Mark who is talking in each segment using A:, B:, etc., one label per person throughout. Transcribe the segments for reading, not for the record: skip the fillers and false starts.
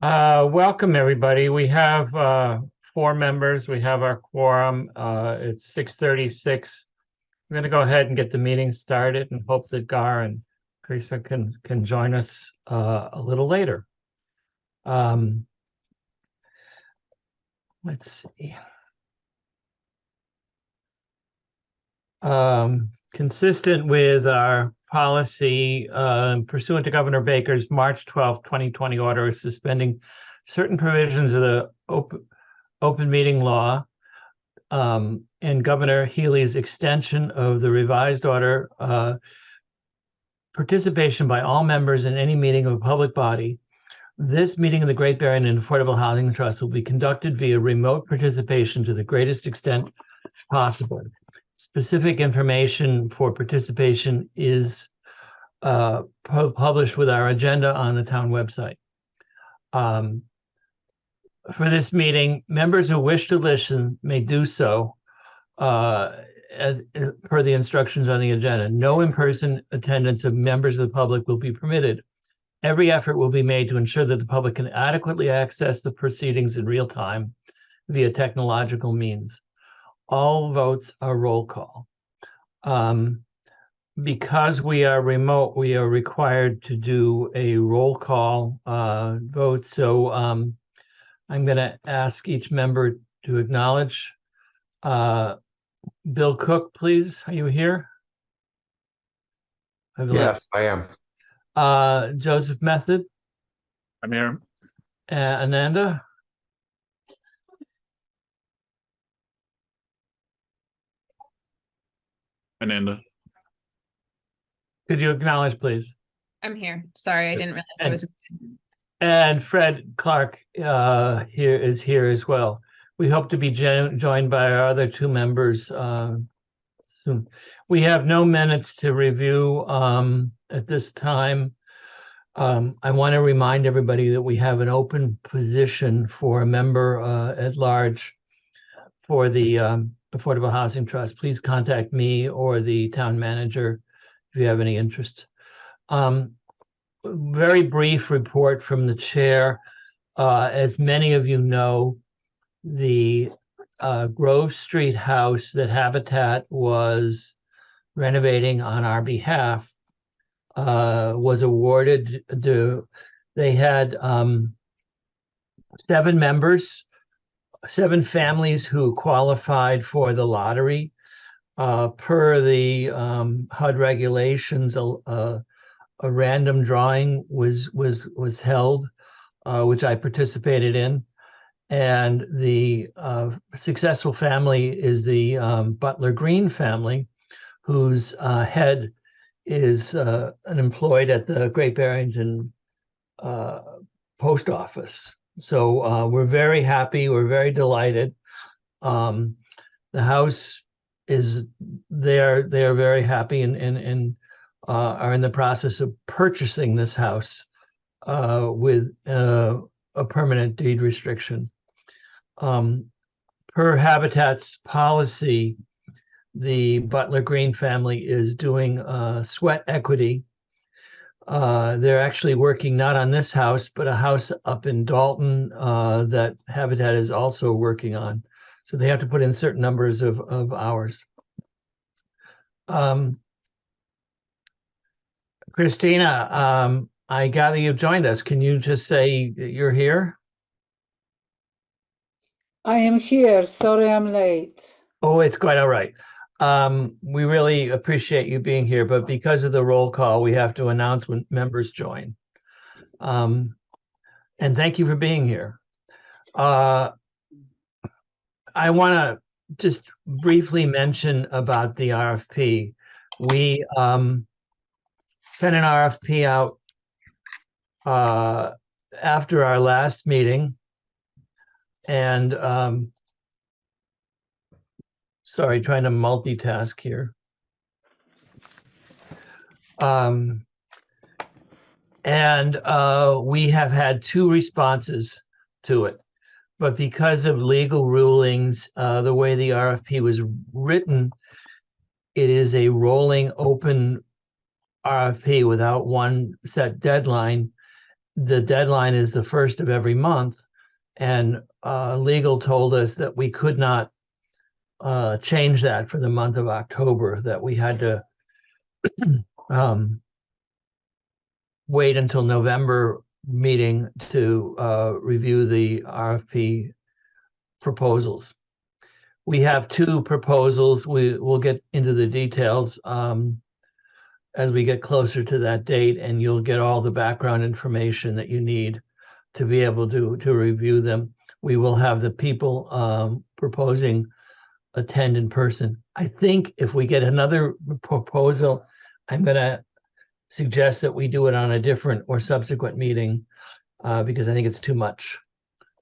A: Welcome, everybody. We have four members. We have our quorum. It's 6:36. We're going to go ahead and get the meeting started and hope that Gar and Teresa can join us a little later. Let's see. Consistent with our policy, pursuant to Governor Baker's March 12, 2020 order suspending certain provisions of the open meeting law, and Governor Healy's extension of the revised order, participation by all members in any meeting of a public body. This meeting of the Great Barrington Affordable Housing Trust will be conducted via remote participation to the greatest extent possible. Specific information for participation is published with our agenda on the town website. For this meeting, members who wish to listen may do so as per the instructions on the agenda. No in-person attendance of members of the public will be permitted. Every effort will be made to ensure that the public can adequately access the proceedings in real time via technological means. All votes are roll call. Because we are remote, we are required to do a roll call vote. So I'm going to ask each member to acknowledge. Bill Cook, please. Are you here?
B: Yes, I am.
A: Joseph Method.
C: I'm here.
A: Ananda.
C: Ananda.
A: Could you acknowledge, please?
D: I'm here. Sorry, I didn't realize I was.
A: And Fred Clark is here as well. We hope to be joined by our other two members soon. We have no minutes to review at this time. I want to remind everybody that we have an open position for a member at large for the Affordable Housing Trust. Please contact me or the town manager if you have any interest. Very brief report from the chair. As many of you know, the Grove Street house that Habitat was renovating on our behalf was awarded to, they had 7 members, 7 families who qualified for the lottery. Per the HUD regulations, a random drawing was held, which I participated in. And the successful family is the Butler Green family, whose head is employed at the Great Barrington post office. So we're very happy. We're very delighted. The house is they're very happy and are in the process of purchasing this house with a permanent deed restriction. Per Habitat's policy, the Butler Green family is doing sweat equity. They're actually working not on this house, but a house up in Dalton that Habitat is also working on. So they have to put in certain numbers of hours. Christina, I gather you've joined us. Can you just say you're here?
E: I am here. Sorry I'm late.
A: Oh, it's quite all right. We really appreciate you being here, but because of the roll call, we have to announce when members join. And thank you for being here. I want to just briefly mention about the RFP. We sent an RFP out after our last meeting, and sorry, trying to multitask here. We have had 2 responses to it. But because of legal rulings, the way the RFP was written, it is a rolling open RFP without one set deadline. the deadline is the 1st of every month. And legal told us that we could not change that for the month of October, that we had to wait until November meeting to review the RFP proposals. We have 2 proposals. We will get into the details as we get closer to that date, and you'll get all the background information that you need to be able to review them. We will have the people proposing attend in person. I think if we get another proposal, I'm going to suggest that we do it on a different or subsequent meeting because I think it's too much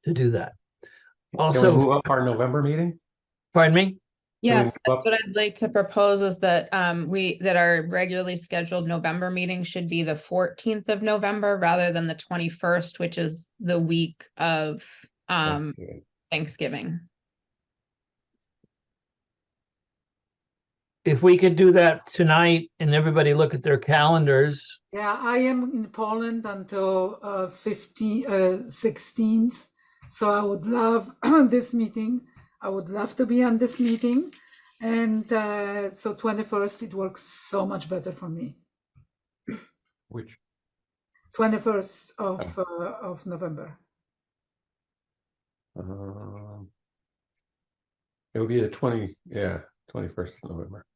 A: to do that.
B: Can we
A: Also,
B: move up our November meeting?
A: pardon me?
D: Yes,
B: move
D: that's
B: up?
D: what I'd like to propose is that that our regularly scheduled November meeting should be the 14th of November rather than the 21st, which is the week of Thanksgiving.
A: If we could do that tonight and everybody look at their calendars.
E: Yeah, I am in Poland until 16th, so I would love this meeting. I would love to be on this meeting, and so 21st it works so much better for me.
B: Which
E: 21st of November.
B: it would be the 21st of November.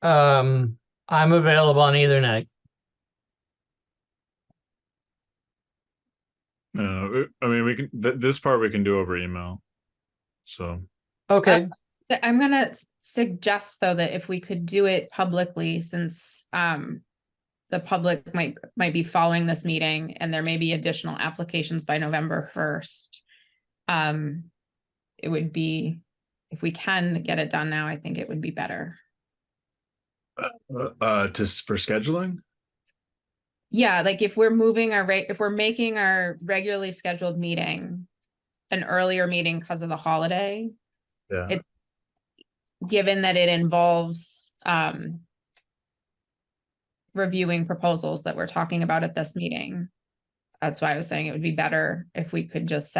A: I'm available on either night.
C: I mean, we can, this part we can do over email. So,
A: Okay.
D: I'm gonna suggest though that if we could do it publicly, since the public might be following this meeting and there may be additional applications by November 1st. It would be, if we can get it done now, I think it would be better.
C: for scheduling.
D: Yeah, like if we're moving if we're making our regularly scheduled meeting an earlier meeting because of the holiday,
C: Yeah.
D: Given that it involves reviewing proposals that we're talking about at this meeting, that's why I was saying it would be better if we could just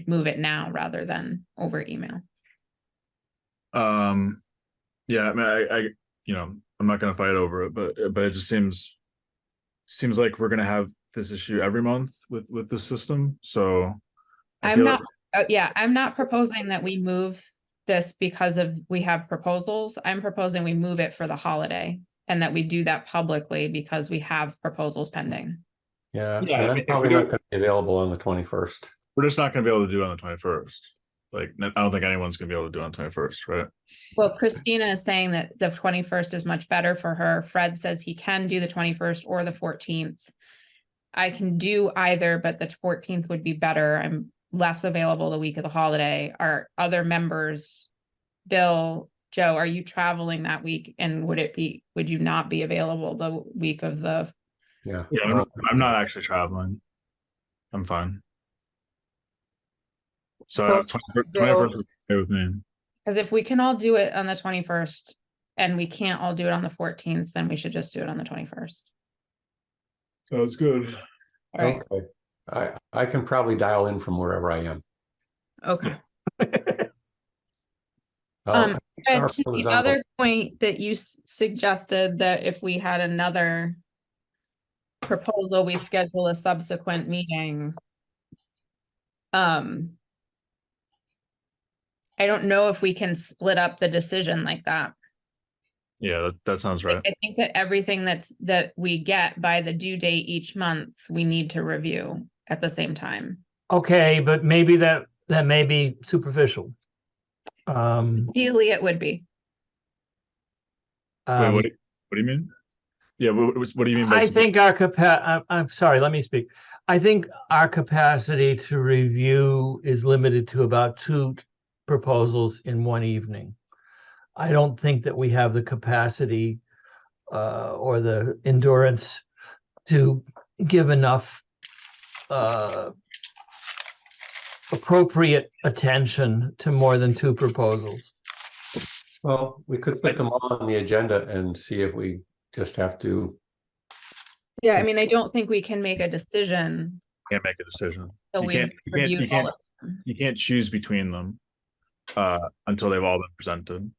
D: move it now rather than over email.
C: Yeah, I mean, I I'm not gonna fight over it, but it just seems like we're gonna have this issue every month with the system. So
D: I'm not proposing that we move this because we have proposals. I'm proposing we move it for the holiday and that we do that publicly because we have proposals pending.
B: Yeah,
C: Yeah,
B: and
C: I mean,
B: I'm
C: if
B: probably
C: we
B: not
C: do-
B: going to be available on the 21st.
C: we're just not gonna be able to do it on the 21st. Like, I don't think anyone's gonna be able to do it on the 21st, right?
D: Well, Christina is saying that the 21st is much better for her. Fred says he can do the 21st or the 14th. I can do either, but the 14th would be better. I'm less available the week of the holiday. Our other members, Bill, Joe, are you traveling that week? And would you not be available the week of the?
B: Yeah,
C: Yeah, I'm not actually traveling. I'm fine. So 21st is okay with me.
D: Because if we can all do it on the 21st and we can't all do it on the 14th, then we should just do it on the 21st.
C: Sounds good.
D: All right.
B: okay. I can probably dial in from wherever I am.
D: Okay.
B: Our
D: And to
B: phone is
D: the
B: on.
D: other point that you suggested that if we had another proposal, we schedule a subsequent meeting. I don't know if we can split up the decision like that.
C: Yeah, that sounds right.
D: I think that everything that we get by the due date each month, we need to review at the same time.
A: Okay, but maybe that may be superficial.
D: Ideally, it would be.
C: Wait, what do you mean? Yeah, what do you mean by?
A: I think I'm sorry, let me speak. I think our capacity to review is limited to about 2 proposals in one evening. I don't think that we have the capacity or the endurance to give enough appropriate attention to more than 2 proposals.
B: Well, we could put them all on the agenda and see if we just have to.
D: Yeah, I mean, I don't think we can make a decision
C: Can't make a decision.
D: till
C: You
D: we've
C: can't,
D: reviewed all of them.
C: you can't choose between them until they've all been presented.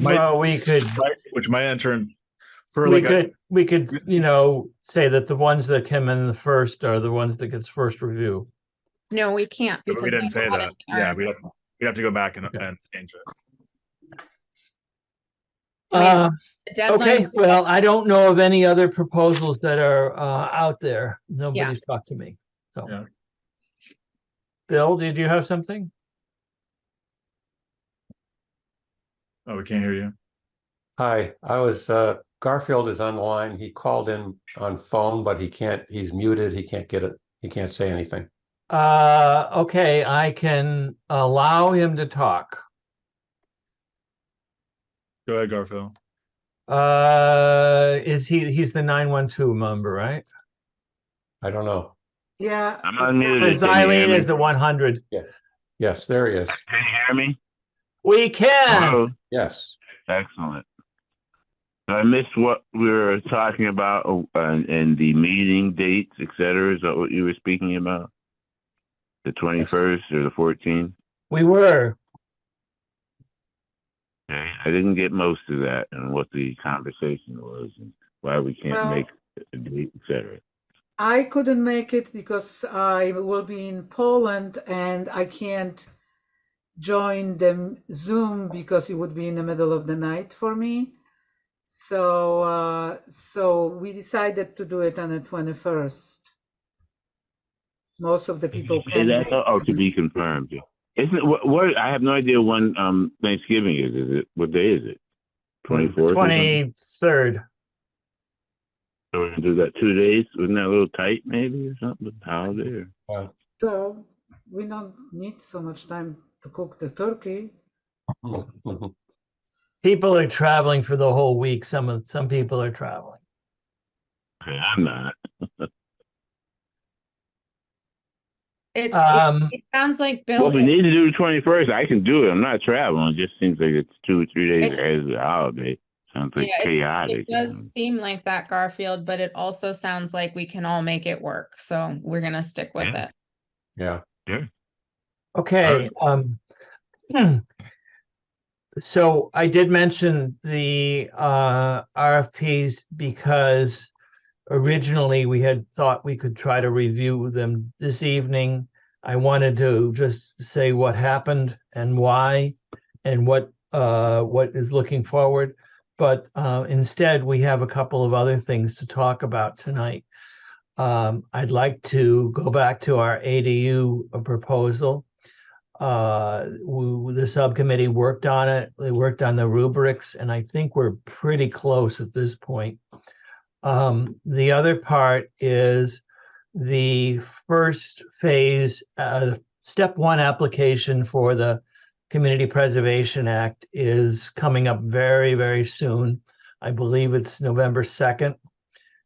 A: Well,
C: Which might enter in for like a,
A: we could, you know, say that the ones that come in the first are the ones that gets first review.
D: No, we can't
C: but
D: because
C: we didn't
D: they're
C: say
D: not
C: that.
D: in our-
C: Yeah, we'd have to go back and change it.
D: I mean,
A: Uh,
D: the deadline.
A: okay, well, I don't know of any other proposals that are out there. Nobody's talked to me, so.
C: Yeah.
A: Bill, did you have something?
C: Oh, we can't hear you.
B: Hi, Garfield is on the line. He called in on phone, but he's muted. He can't get it. He can't say anything.
A: Okay, I can allow him to talk.
C: Go ahead, Garfield.
A: He's the 912 member, right?
B: I don't know.
E: Yeah.
F: I'm unmuted.
A: Because
F: Can you hear
A: Eileen
F: me?
A: is the 100.
B: Yes, there he is.
F: Can you hear me?
A: We can.
F: Hello?
B: Yes.
F: Excellent. So I missed what we were talking about and the meeting dates, et cetera. Is that what you were speaking about? The 21st or the 14th?
A: We were.
F: Okay. I didn't get most of that and what the conversation was and why we can't
E: Well-
F: make a date, et cetera.
E: I couldn't make it because I will be in Poland and I can't join them Zoom because it would be in the middle of the night for me. So we decided to do it on the 21st. Most of the people
F: Is
E: can.
F: that to be confirmed? Yeah. Isn't what I have no idea when Thanksgiving is. Is it what day is it? 24th?
A: 23rd.
F: So we're gonna do that 2 days. Wasn't that a little tight, maybe, or something? Holiday? Or...
E: So we don't need so much time to cook the turkey.
A: People are traveling for the whole week. Some people are traveling.
F: Okay, I'm not.
D: It sounds like Bill.
F: Well, if we need to do the 21st, I can do it. I'm not traveling. It just seems like it's 2 or 3 days ahead of the holiday. Sounds like chaotic.
D: It does seem like that, Garfield, but it also sounds like we can all make it work. So we're gonna stick with it.
B: Yeah.
A: Okay. So I did mention the RFPs because originally we had thought we could try to review them this evening. I wanted to just say what happened and why and what is looking forward. But instead, we have a couple of other things to talk about tonight. I'd like to go back to our ADU proposal. The subcommittee worked on it. They worked on the rubrics, and I think we're pretty close at this point. The other part is the first phase, step one application for the Community Preservation Act is coming up very, very soon. I believe it's November 2nd.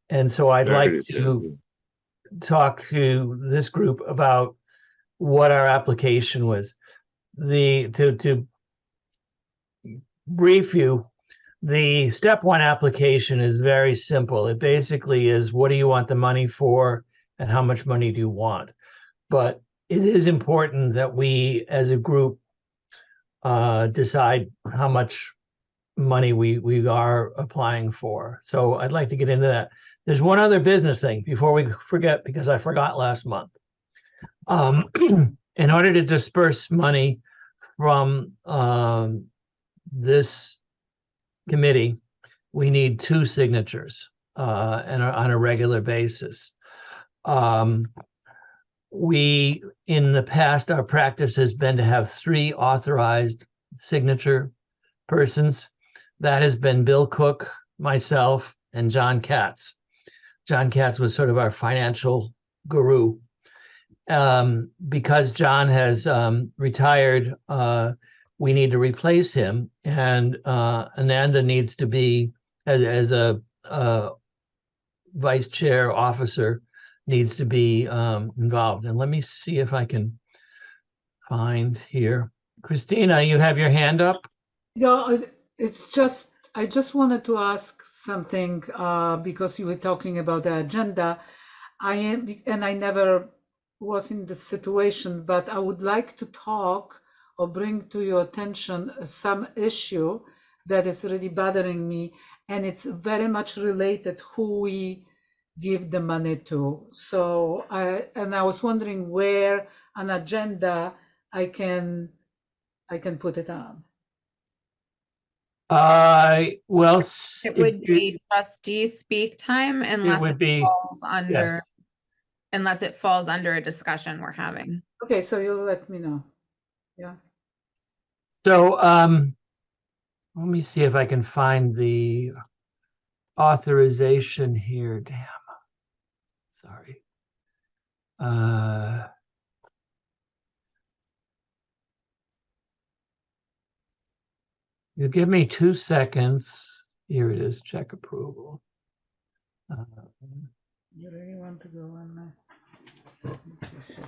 A: And so I'd like to talk to this group about what our application was. To brief you, the step one application is very simple. It basically is, what do you want the money for and how much money do you want? But it is important that we as a group decide how much money we are applying for. So I'd like to get into that. There's one other business thing before we forget, because I forgot last month. In order to disperse money from this committee, we need 2 signatures and on a regular basis. We, in the past, our practice has been to have 3 authorized signature persons. That has been Bill Cook, myself, and John Katz. John Katz was sort of our financial guru. Because John has retired, we need to replace him, and Ananda needs to be, as a vice chair officer, needs to be involved. And let me see if I can find here. Christina, you have your hand up?
E: Yeah, it's just, I just wanted to ask something because you were talking about the agenda. I am, and I never was in this situation, but I would like to talk or bring to your attention some issue that is really bothering me, and it's very much related who we give the money to. So I was wondering where an agenda I can put it on.
A: Well,
D: It would be trustee speak time unless
A: would
D: it
A: be,
D: falls under,
A: yes.
D: unless it falls under a discussion we're having.
E: Okay, so you'll let me know. Yeah.
A: So, let me see if I can find the authorization here. Damn. Sorry. You give me 2 seconds. Here it is, check approval.
E: You really want to go on that? Let me check.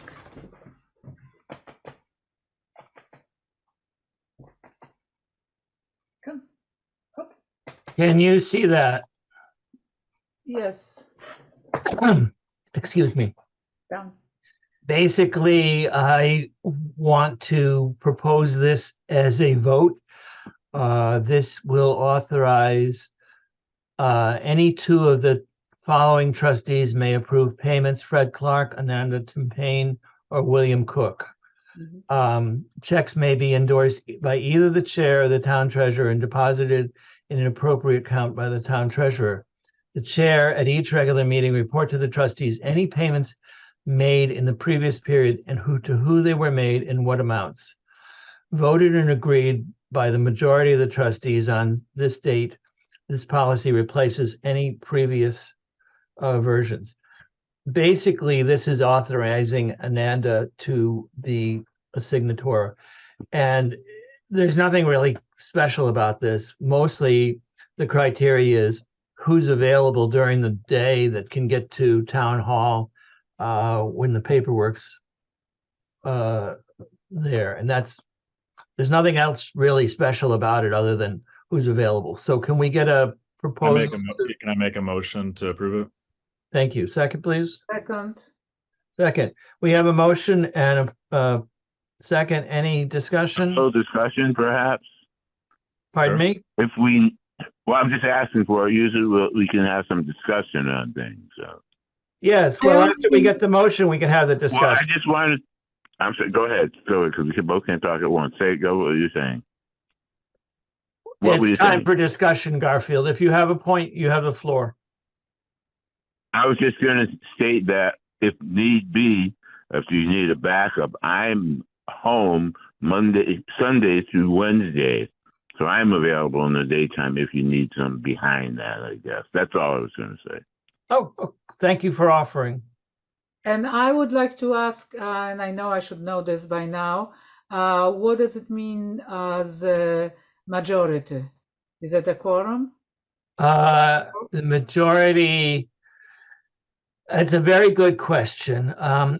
E: Come. Up.
A: Can you see that?
E: Yes.
A: Excuse me.
E: Down.
A: Basically, I want to propose this as a vote. This will authorize any two of the following trustees may approve payments: Fred Clark, Ananda Timpain, or William Cook. Checks may be endorsed by either the chair or the town treasurer and deposited in an appropriate account by the town treasurer. The chair at each regular meeting report to the trustees any payments made in the previous period and to who they were made and what amounts. Voted and agreed by the majority of the trustees on this date. This policy replaces any previous versions. Basically, this is authorizing Ananda to be a signator. And there's nothing really special about this. Mostly the criteria is who's available during the day that can get to town hall when the paperwork's there. And there's nothing else really special about it other than who's available. So can we get a proposal?
C: Can I make a motion to approve it?
A: Thank you. Second, please.
E: Second.
A: Second. We have a motion and a second. Any discussion?
F: So discussion, perhaps.
A: Pardon
C: Sure.
A: me?
F: If we, well, I'm just asking for it. Usually we can have some discussion on things. So.
A: Yes. Well, after we get the motion, we can have the
F: Well, I
A: discussion.
F: just wanted. I'm sorry. Go ahead. Go because we both can't talk at once. Go. What are you saying? What were you
A: It's time
F: saying?
A: for discussion, Garfield. If you have a point, you have the floor.
F: I was just going to state that if need be, if you need a backup, I'm home Sunday through Wednesday. So I'm available in the daytime if you need some behind that, I guess. That's all I was going to say.
A: Oh, thank you for offering.
E: And I would like to ask, and I know I should know this by now, what does it mean as a majority? Is it a quorum?
A: The majority, it's a very good question.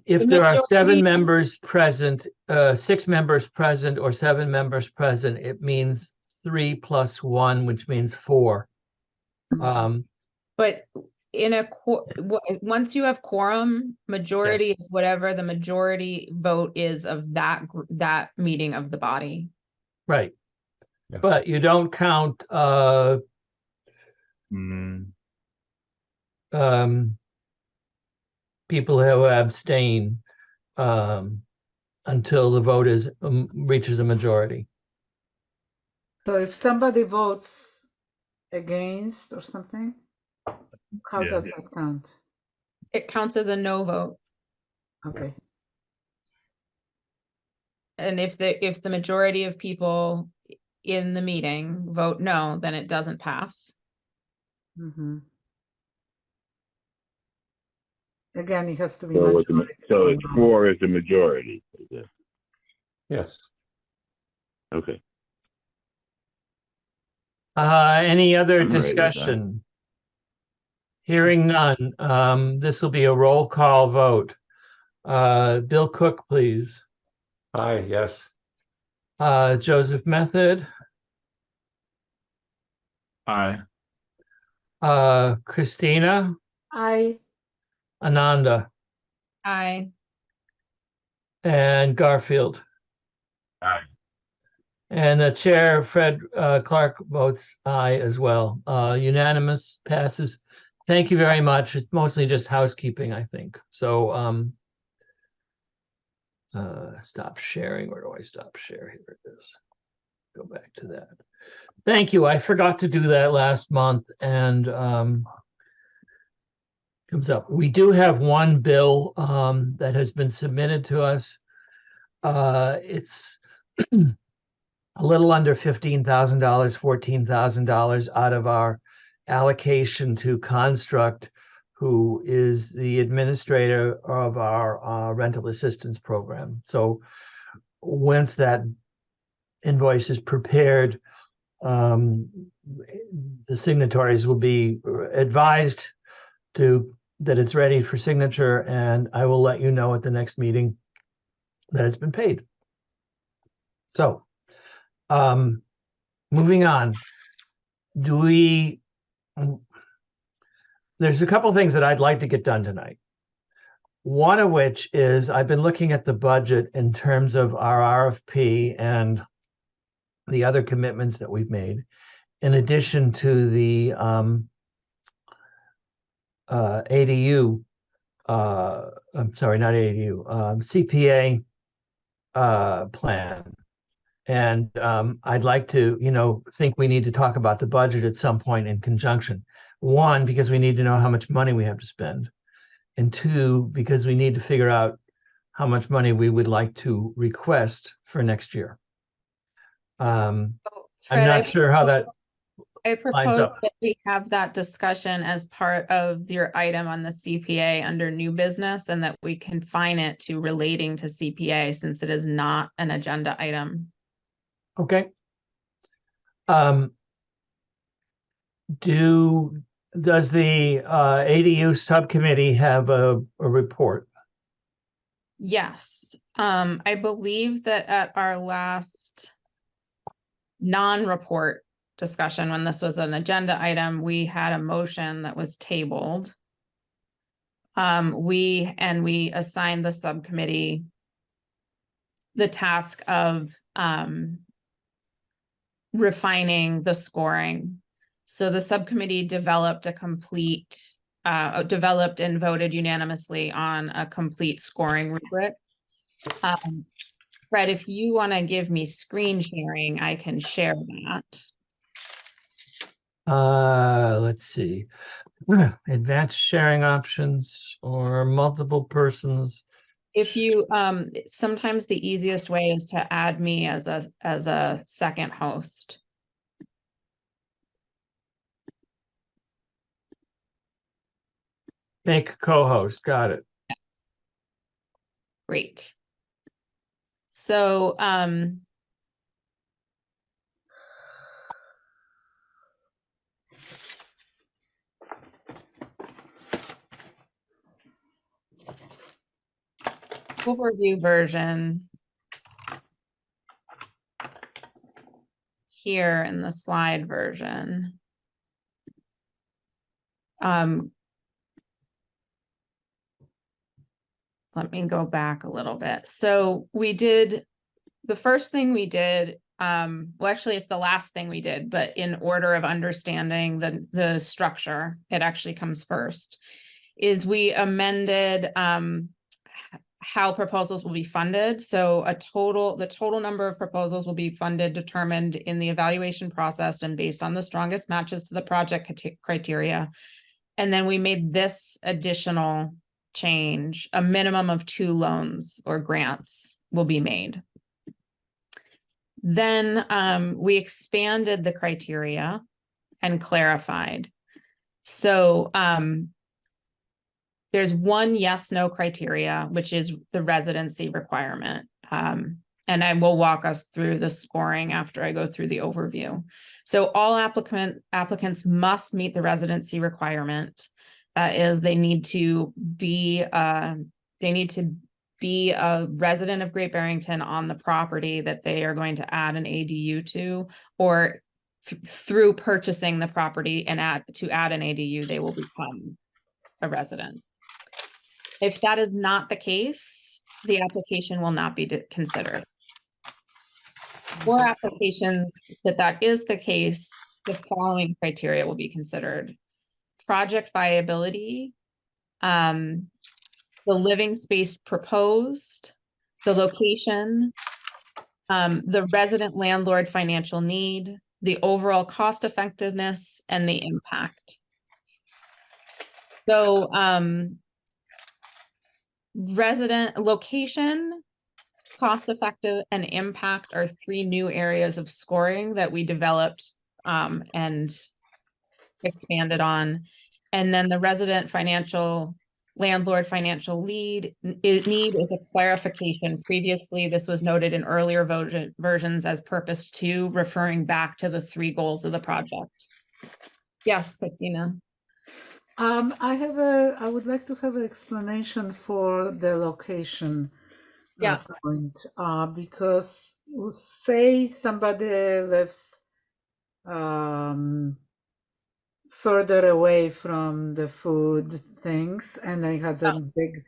A: If
D: The
A: there are
D: majority-
A: 7 members present, 6 members present or 7 members present, it means 3 plus 1, which means 4.
D: But in a once you have quorum, majority is whatever the majority vote is of that meeting of the body.
A: Right.
B: Yeah.
A: But you don't count people who abstain until the vote is reaches a majority.
E: So if somebody votes against or something, how
C: Yeah.
E: does that count?
D: It counts as a no vote.
E: Okay.
D: And if the majority of people in the meeting vote no, then it doesn't pass.
E: Mm-hmm. Again, it has to be
F: So
E: majority.
F: it's 4 is the majority. I guess.
B: Yes.
F: Okay.
A: Any other
F: I'm ready with that.
A: discussion? Hearing none, this will be a roll call vote. Bill Cook, please.
B: Aye, yes.
A: Joseph Method,
C: Aye.
A: Christina,
E: I,
A: Ananda,
D: Aye.
A: and Garfield.
F: Aye.
A: And the chair, Fred Clark, votes aye as well. Unanimous, passes. Thank you very much. It's mostly just housekeeping, I think. So stop sharing. Where do I stop share? Here it is. Go back to that. Thank you. I forgot to do that last month, and comes up. We do have one bill that has been submitted to us. It's a little under $15,000, $14,000 out of our allocation to Construct, who is the administrator of our rental assistance program. So once that invoice is prepared, the signatories will be advised that it's ready for signature, and I will let you know at the next meeting that it's been paid. So, moving on. There's a couple things that I'd like to get done tonight. One of which is I've been looking at the budget in terms of our RFP and the other commitments that we've made, in addition to the ADU, I'm sorry, not ADU, CPA plan. And I'd like to, think we need to talk about the budget at some point in conjunction. One, because we need to know how much money we have to spend. And two, because we need to figure out how much money we would like to request for next year. I'm
D: Fred,
A: not sure how that
D: I
A: lines
D: propose
A: up.
D: that we have that discussion as part of your item on the CPA under new business, and that we confine it to relating to CPA since it is not an agenda item.
A: Okay. Does the ADU subcommittee have a report?
D: Yes, I believe that at our last non-report discussion, when this was an agenda item, we had a motion that was tabled. We assigned the subcommittee the task of refining the scoring. So the subcommittee developed developed and voted unanimously on a complete scoring rubric. Fred, if you want to give me screen sharing, I can share that.
A: Let's see. Advanced sharing options or multiple persons.
D: If you, sometimes the easiest way is to add me as a second host.
A: Make co-host. Got it.
D: Great. So, overview version here in the slide version. Let me go back a little bit. So the first thing we did, well, actually it's the last thing we did, but in order of understanding the structure, it actually comes first, is we amended how proposals will be funded. So the total number of proposals will be funded, determined in the evaluation process and based on the strongest matches to the project criteria. And then we made this additional change: a minimum of 2 loans or grants will be made. Then we expanded the criteria and clarified. So there's one yes/no criteria, which is the residency requirement. And I will walk us through the scoring after I go through the overview. So all applicants must meet the residency requirement. That is, they need to be a resident of Great Barrington on the property that they are going to add an ADU to, or through purchasing the property and to add an ADU, they will become a resident. If that is not the case, the application will not be considered. For applications that is the case, the following criteria will be considered: project viability, the living space proposed, the location, the resident landlord financial need, the overall cost effectiveness, and the impact. So resident location, cost effective, and impact are 3 new areas of scoring that we developed and expanded on. And then the resident landlord financial need is a clarification. Previously, this was noted in earlier versions as purpose 2, referring back to the 3 goals of the project. Yes, Christina.
E: I would like to have an explanation for the location point, because say somebody lives further away from the food things and it has a big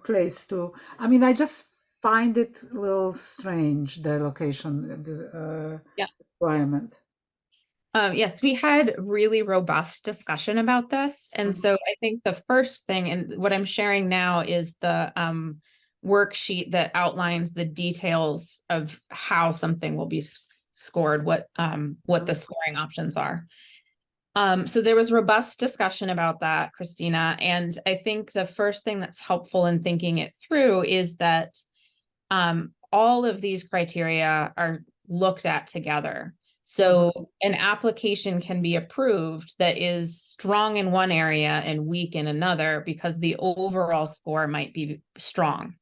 E: place to, I mean, I just find it a little strange, the location, the requirement.
D: Yes, we had really robust discussion about this. And so I think the first thing, and what I'm sharing now, is the worksheet that outlines the details of how something will be scored, what the scoring options are. So there was robust discussion about that, Christina. And I think the first thing that's helpful in thinking it through is that all of these criteria are looked at together. So an application can be approved that is strong in one area and weak in another because the overall score might be strong.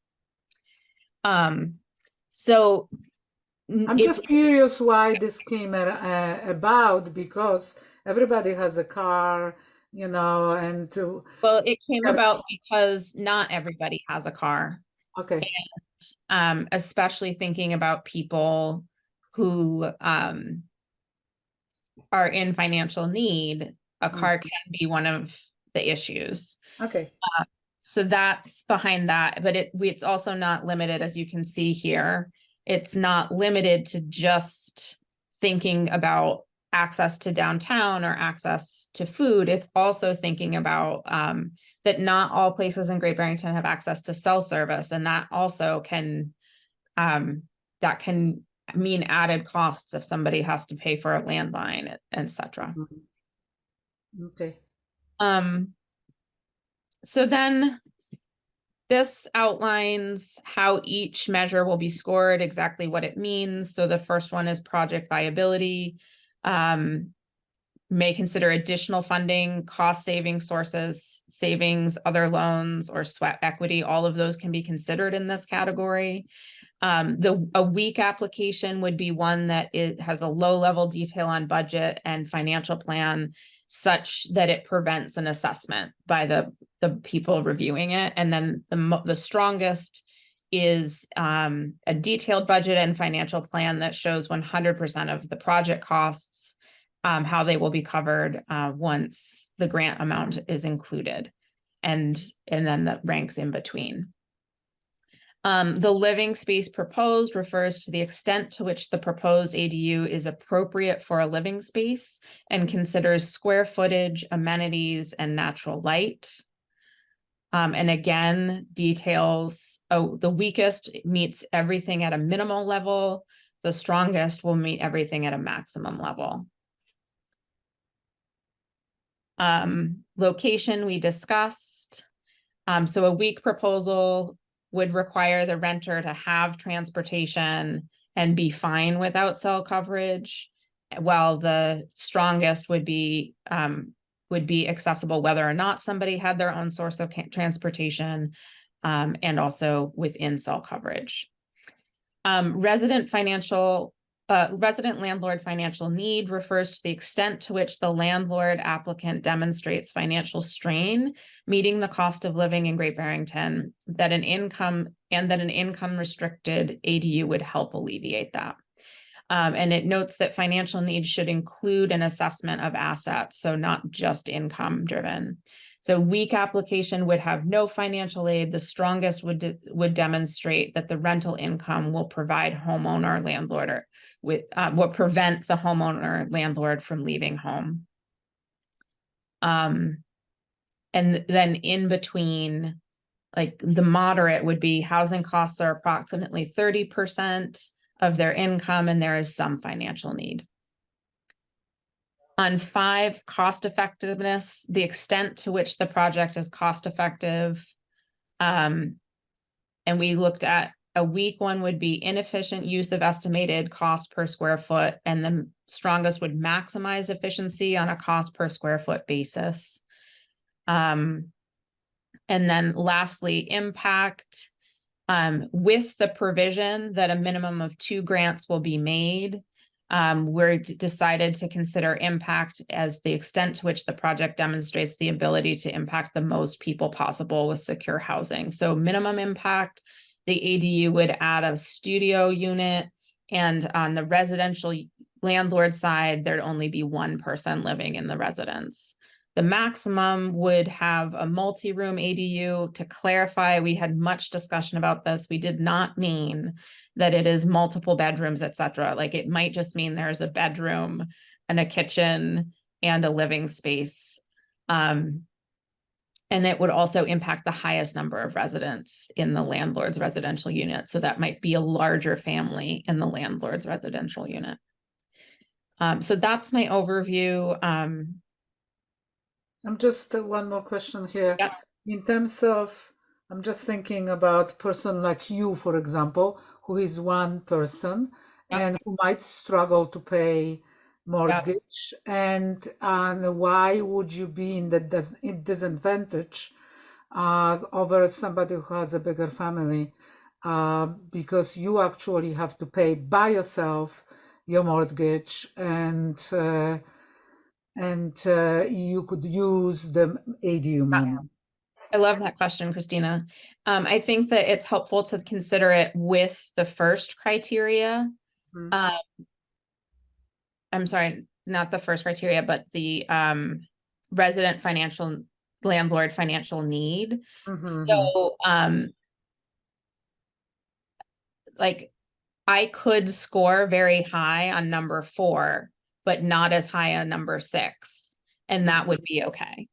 D: So
E: I'm just curious why this came about, because everybody has a car, you know, and
D: well, it came about because not everybody has a car.
E: Okay.
D: And especially thinking about people who are in financial need, a car can be one of the issues.
E: Okay.
D: So that's behind that, but it's also not limited, as you can see here. It's not limited to just thinking about access to downtown or access to food. It's also thinking about that not all places in Great Barrington have access to cell service, and that also can mean added costs if somebody has to pay for a landline, etc.
E: Okay.
D: So then this outlines how each measure will be scored, exactly what it means. So the first one is project viability. May consider additional funding, cost saving sources, savings, other loans, or sweat equity. All of those can be considered in this category. A weak application would be one that has a low level detail on budget and financial plan, such that it prevents an assessment by the people reviewing it. And then the strongest is a detailed budget and financial plan that shows 100% of the project costs, how they will be covered once the grant amount is included, and then the ranks in between. The living space proposed refers to the extent to which the proposed ADU is appropriate for a living space and considers square footage, amenities, and natural light. And again, details, the weakest meets everything at a minimal level. The strongest will meet everything at a maximum level. Location we discussed. So a weak proposal would require the renter to have transportation and be fine without cell coverage, while the strongest would be accessible whether or not somebody had their own source of transportation, and also within cell coverage. Resident landlord financial need refers to the extent to which the landlord applicant demonstrates financial strain, meeting the cost of living in Great Barrington, that an income restricted ADU would help alleviate that. And it notes that financial needs should include an assessment of assets, so not just income driven. So weak application would have no financial aid. The strongest would demonstrate that the rental income will provide homeowner landlord or will prevent the homeowner landlord from leaving home. And then in between, like the moderate would be housing costs are approximately 30% of their income, and there is some financial need. On 5, cost effectiveness, the extent to which the project is cost effective. And we looked at a weak one would be inefficient use of estimated cost per square foot, and the strongest would maximize efficiency on a cost per square foot basis. And then lastly, impact, with the provision that a minimum of 2 grants will be made. We're decided to consider impact as the extent to which the project demonstrates the ability to impact the most people possible with secure housing. So minimum impact, the ADU would add a studio unit, and on the residential landlord side, there'd only be 1 person living in the residence. The maximum would have a multi-room ADU. To clarify, we had much discussion about this. We did not mean that it is multiple bedrooms, etc. Like it might just mean there's a bedroom and a kitchen and a living space. And it would also impact the highest number of residents in the landlord's residential unit. So that might be a larger family in the landlord's residential unit. So that's my overview.
E: I'm just one more question here.
D: Yeah.
E: In terms of, I'm just thinking about person like you, for example, who is 1 person
D: Yeah.
E: and who might struggle to pay mortgage. And why would you be in the disadvantage over somebody who has a bigger family? Because you actually have to pay by yourself your mortgage, and you could use the ADU money.
D: I love that question, Christina. I think that it's helpful to consider it with the first criteria.
E: Mhm.
D: I'm sorry, not the first criteria, but the landlord financial need.
E: Mhm.
D: So like I could score very high on number 4, but not as high on number 6, and that would be okay.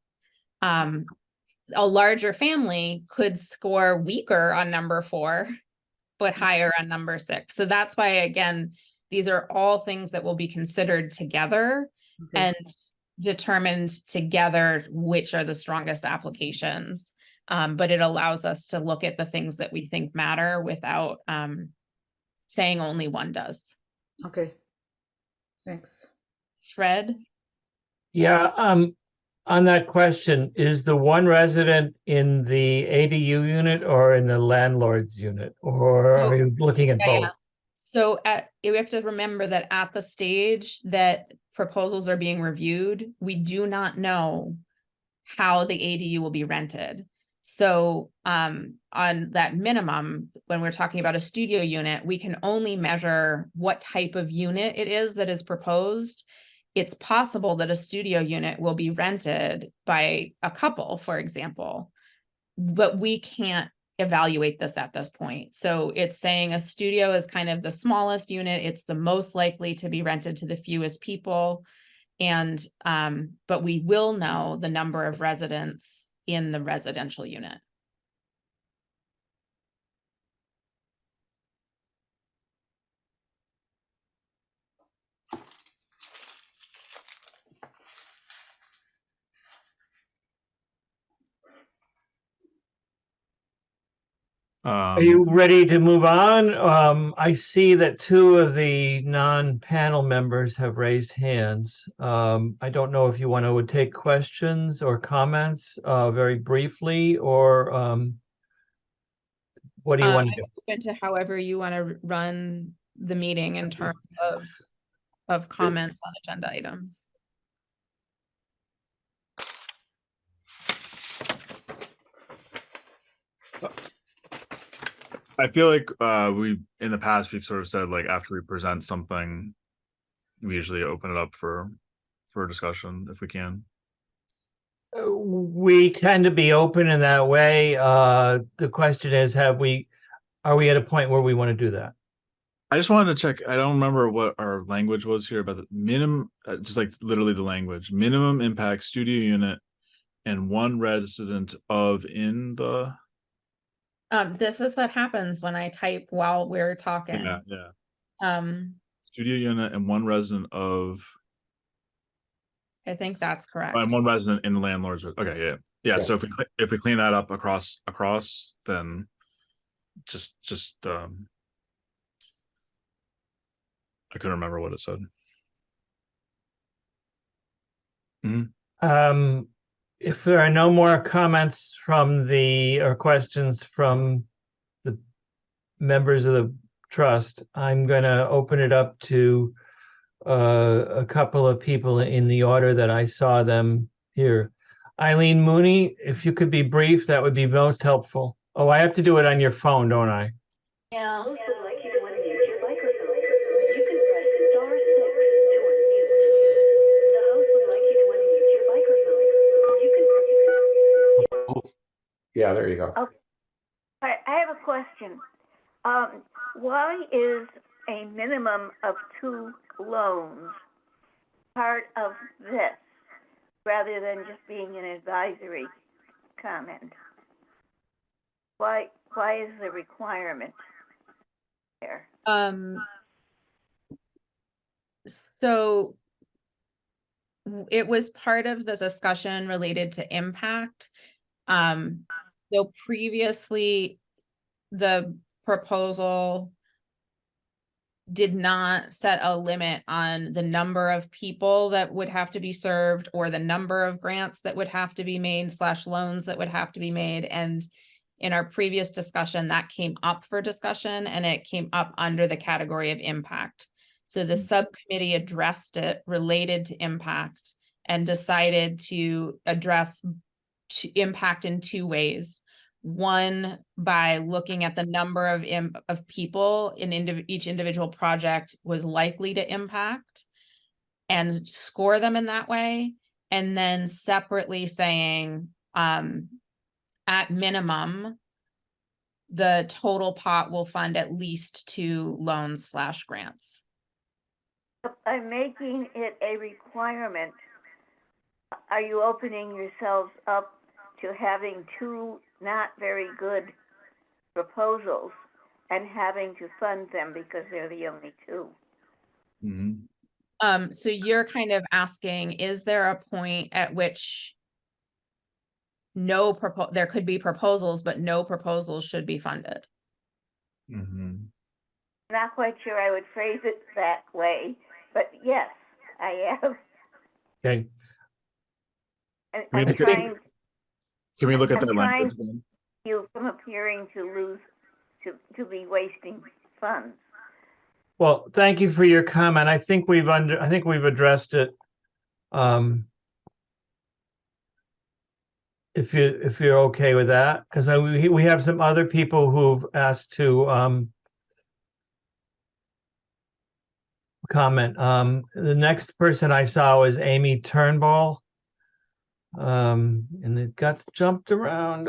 D: A larger family could score weaker on number 4, but higher on number 6. So that's why, again, these are all things that will be considered together and determined together which are the strongest applications. But it allows us to look at the things that we think matter without saying only one does.
E: Okay. Thanks.
D: Fred?
A: Yeah, on that question, is the 1 resident in the ADU unit or in the landlord's unit? Or are you looking at both?
D: So we have to remember that at the stage that proposals are being reviewed, we do not know how the ADU will be rented. So on that minimum, when we're talking about a studio unit, we can only measure what type of unit it is that is proposed. It's possible that a studio unit will be rented by a couple, for example, but we can't evaluate this at this point. So it's saying a studio is kind of the smallest unit. It's the most likely to be rented to the fewest people. And but we will know the number of residents in the residential unit.
A: Are you ready to move on? I see that 2 of the non-panel members have raised hands. I don't know if you want to take questions or comments very briefly, or what do you want to do?
D: Open to however you want to run the meeting in terms of comments on agenda items.
C: I feel like we in the past we've sort of said like after we present something, we usually open it up for discussion if we can.
A: We tend to be open in that way. The question is, are we at a point where we want to do that?
C: I just wanted to check. I don't remember what our language was here about the minimum, just like literally the language, minimum impact studio unit and one resident of in the.
D: This is what happens when I type while we're talking.
C: Yeah.
D: Um,
C: Studio unit and one resident of,
D: I think that's correct.
C: and one resident in the landlord's. Okay, yeah.
B: Yeah.
C: So if we clean that up across, then just I couldn't remember what it said.
A: If there are no more comments or questions from the members of the trust, I'm going to open it up to a couple of people in the order that I saw them here. Eileen Mooney, if you could be brief, that would be most helpful. Oh, I have to do it on your phone, don't I?
G: Yeah. Host would like you to unmute your microphone. You can press *6 to unmute. The host would like you to unmute your microphone. You can.
B: Yeah, there you go.
H: Okay. I have a question. Why is a minimum of 2 loans part of this rather than just being an advisory comment? Why is the requirement there?
D: So it was part of the discussion related to impact. So previously, the proposal did not set a limit on the number of people that would have to be served or the number of grants that would have to be made / loans that would have to be made. And in our previous discussion, that came up for discussion and it came up under the category of impact. So the subcommittee addressed it related to impact and decided to address impact in 2 ways. One, by looking at the number of people in each individual project was likely to impact and score them in that way. And then separately saying, at minimum, the total pot will fund at least 2 loans / grants.
H: By making it a requirement, are you opening yourselves up to having 2 not very good proposals and having to fund them because they're the only 2?
D: So you're kind of asking, is there a point at which there could be proposals, but no proposals should be funded?
H: Not quite sure I would phrase it that way, but yes, I am.
A: Okay.
H: And
C: I mean,
H: I'm trying.
C: Can we look at
H: I'm
C: that
H: trying
C: language?
H: to keep you from appearing to be wasting funds.
A: Well, thank you for your comment. I think we've addressed it. If you're okay with that, because we have some other people who've asked to comment. The next person I saw was Amy Turnbull. And it got jumped around.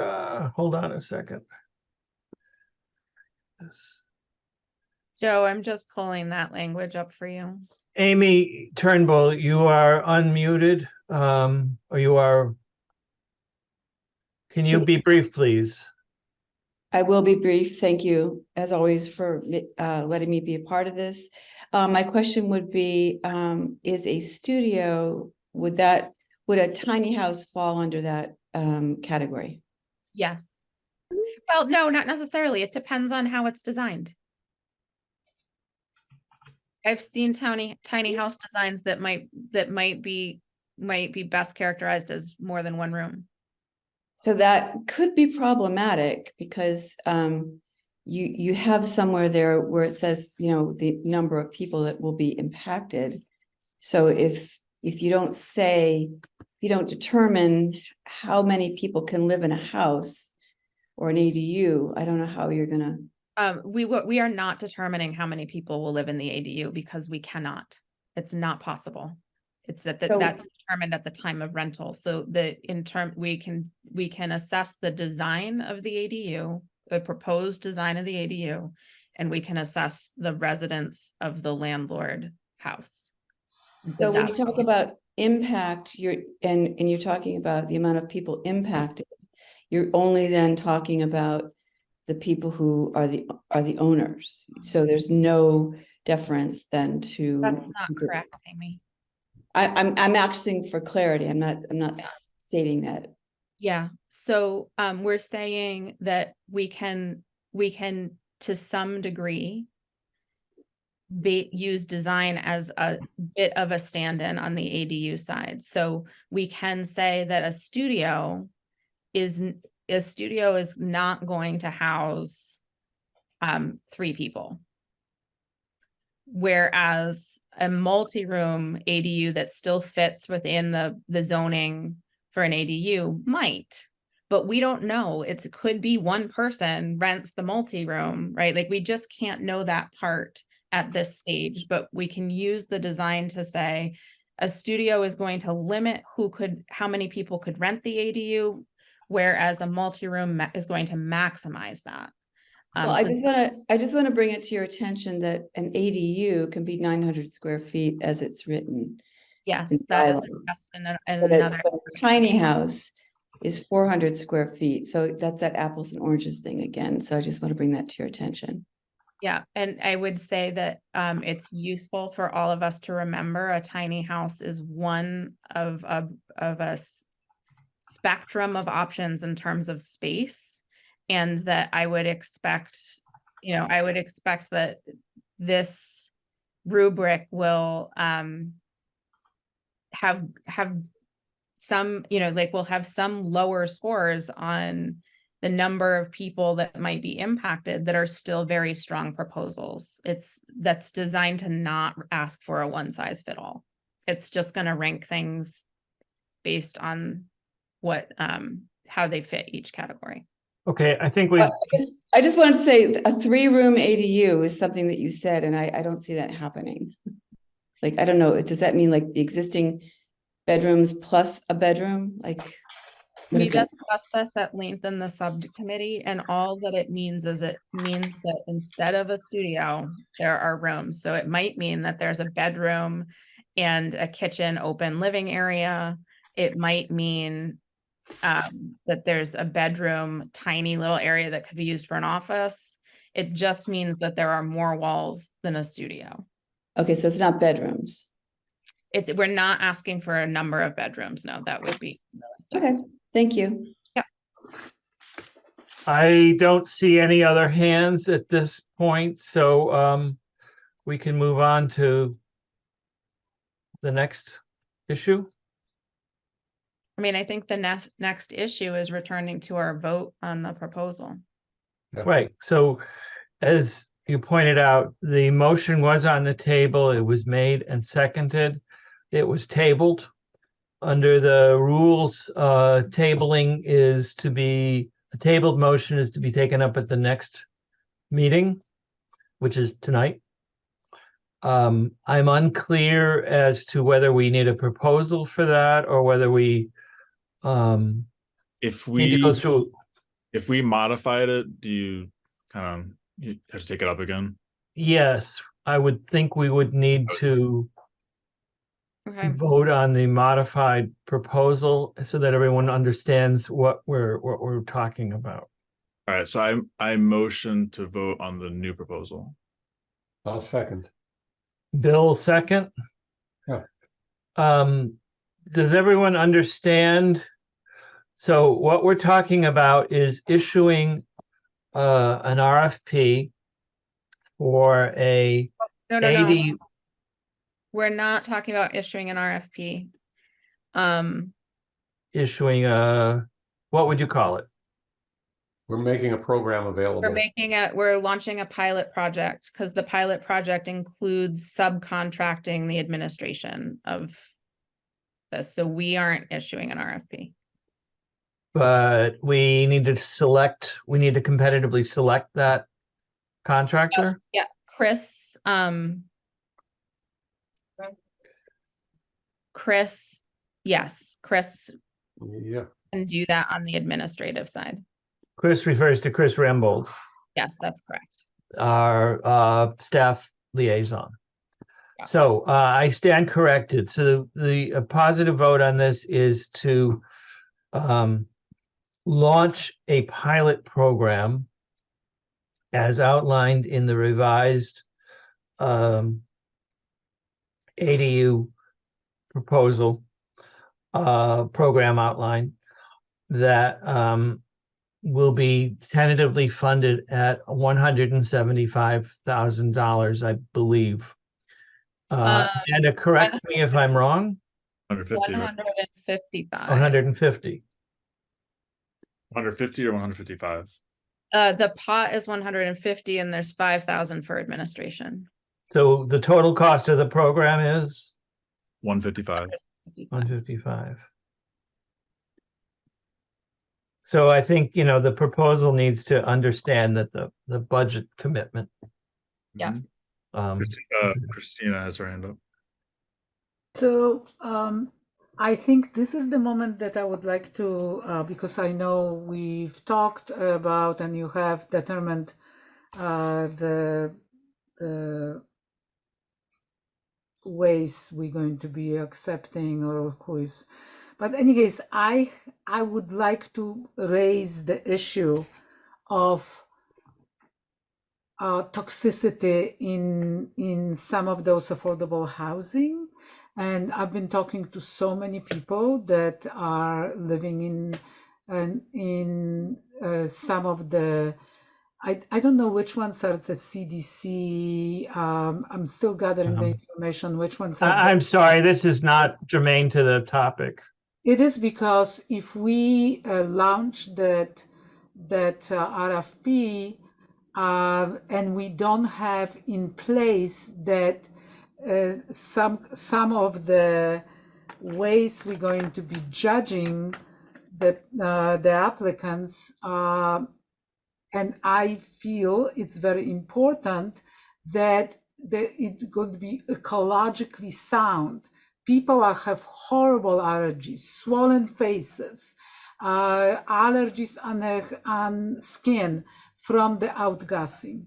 A: Hold on a second.
D: Joe, I'm just pulling that language up for you.
A: Amy Turnbull, you are unmuted, or you are. Can you be brief, please?
I: I will be brief. Thank you, as always, for letting me be a part of this. My question would be, is a studio, would a tiny house fall under that category?
D: Yes. Well, no, not necessarily. It depends on how it's designed. I've seen tiny house designs that might be best characterized as more than 1 room.
I: So that could be problematic because you have somewhere there where it says, the number of people that will be impacted. So if you don't determine how many people can live in a house or an ADU, I don't know how you're gonna
D: We are not determining how many people will live in the ADU because we cannot. It's not possible. It's
I: So-
D: that's determined at the time of rental. So we can assess the design of the ADU, the proposed design of the ADU, and we can assess the residents of the landlord house. And
I: So when you
D: that's-
I: talk about impact, and you're talking about the amount of people impacted, you're only then talking about the people who are the owners. So there's no deference then to.
D: That's not correct, Amy.
I: I'm asking for clarity. I'm not
D: Yeah.
I: stating that.
D: Yeah, so we're saying that we can to some degree use design as a bit of a stand-in on the ADU side. So we can say that a studio is not going to house 3 people. Whereas a multi-room ADU that still fits within the zoning for an ADU might, but we don't know. It could be one person rents the multi-room, right? Like we just can't know that part at this stage, but we can use the design to say a studio is going to limit how many people could rent the ADU, whereas a multi-room is going to maximize that.
I: Well, I just want to bring it to your attention that an ADU can be 900 square feet as it's written.
D: Yes,
I: in
D: that is
I: bylaw.
D: addressed in
I: But
D: another.
I: a tiny house is 400 square feet. So that's that apples and oranges thing again. So I just want to bring that to your attention.
D: Yeah, and I would say that it's useful for all of us to remember a tiny house is one of a spectrum of options in terms of space, and that I would expect that this rubric will have some, we'll have some lower scores on the number of people that might be impacted that are still very strong proposals. That's designed to not ask for a one size fit all. It's just going to rank things based on how they fit each category.
A: Okay, I think
I: I just wanted to say a 3-room ADU is something that you said, and I don't see that happening. Like, I don't know, does that mean like the existing bedrooms plus a bedroom? Like, what
D: We
I: is that?
D: discussed this at length in the subcommittee, and all that it means is that instead of a studio, there are rooms. So it might mean that there's a bedroom and a kitchen open living area. It might mean that there's a bedroom, tiny little area that could be used for an office. It just means that there are more walls than a studio.
I: Okay, so it's not bedrooms.
D: We're not asking for a number of bedrooms. No, that would be
I: Okay, thank you.
A: I don't see any other hands at this point, so we can move on to the next issue.
D: I mean, I think the next issue is returning to our vote on the proposal.
A: Right, so as you pointed out, the motion was on the table, it was made and seconded. It was tabled. Under the rules, tabling is to be, a tabled motion is to be taken up at the next meeting, which is tonight. I'm unclear as to whether we need a proposal for that or whether we
C: If
A: need to go
C: we
A: through.
C: if we modified it, do you you have to take it up again?
A: Yes, I would think we would need to
D: Okay.
A: vote on the modified proposal so that everyone understands what we're talking about.
C: All right, so I motion to vote on the new proposal.
B: I'll second.
A: Bill, second.
B: Yeah.
A: Does everyone understand? So what we're talking about is issuing an RFP for a
D: No.
A: 80.
D: We're not talking about issuing an RFP.
A: Issuing what would you call it?
B: We're making a program available.
D: We're launching a pilot project because the pilot project includes subcontracting the administration of this. So we aren't issuing an RFP.
A: But we need to competitively select that contractor?
D: Yeah, Chris, yes, Chris
B: Yeah.
D: can do that on the administrative side.
A: Chris refers to Chris Rembold,
D: Yes, that's correct.
A: our staff liaison.
D: Yeah.
A: So I stand corrected. So the positive vote on this is to launch a pilot program as outlined in the revised ADU proposal program outline that will be tentatively funded at $175,000, I believe. And correct me if I'm wrong.
C: 150, right?
D: 155.
A: 150.
C: 150 or 155?
D: The pot is 150 and there's 5,000 for administration.
A: So the total cost of the program is
C: 155.
A: 155. So I think, the proposal needs to understand that the budget commitment.
D: Yeah.
C: Christina has her hand up.
E: So I think this is the moment that I would like to, because I know we've talked about and you have determined the ways we're going to be accepting or who is. But anyways, I would like to raise the issue of toxicity in some of those affordable housing. And I've been talking to so many people that are living in some of the, I don't know which ones are the CDC. I'm still gathering the information, which ones are.
A: I'm sorry, this is not germane to the topic.
E: It is because if we launch that RFP and we don't have in place that some of the ways we're going to be judging the applicants, and I feel it's very important that it could be ecologically sound. People have horrible allergies, swollen faces, allergies on skin from the outgassing.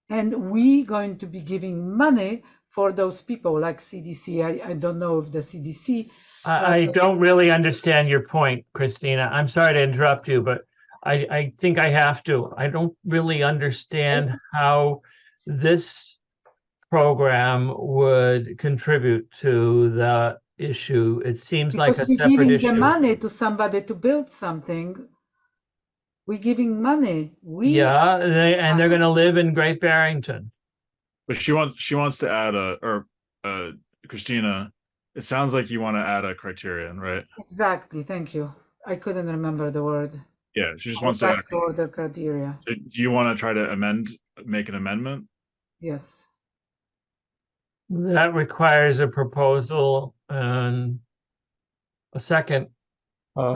E: And we're going to be giving money for those people like CDC. I don't know if the CDC.
A: I don't really understand your point, Christina. I'm sorry to interrupt you, but I think I have to. I don't really understand how this program would contribute to the issue. It seems like a
E: Because we're
A: separate
E: giving
A: issue.
E: the money to somebody to build something. We're giving money.
A: Yeah, and they're going to live in Great Barrington.
C: But she wants to add Christina, it sounds like you want to add a criterion, right?
E: Exactly. Thank you. I couldn't remember the word.
C: Yeah, she just wants to add.
E: Order criteria.
C: Do you want to try to make an amendment?
E: Yes.
A: That requires a proposal and a second.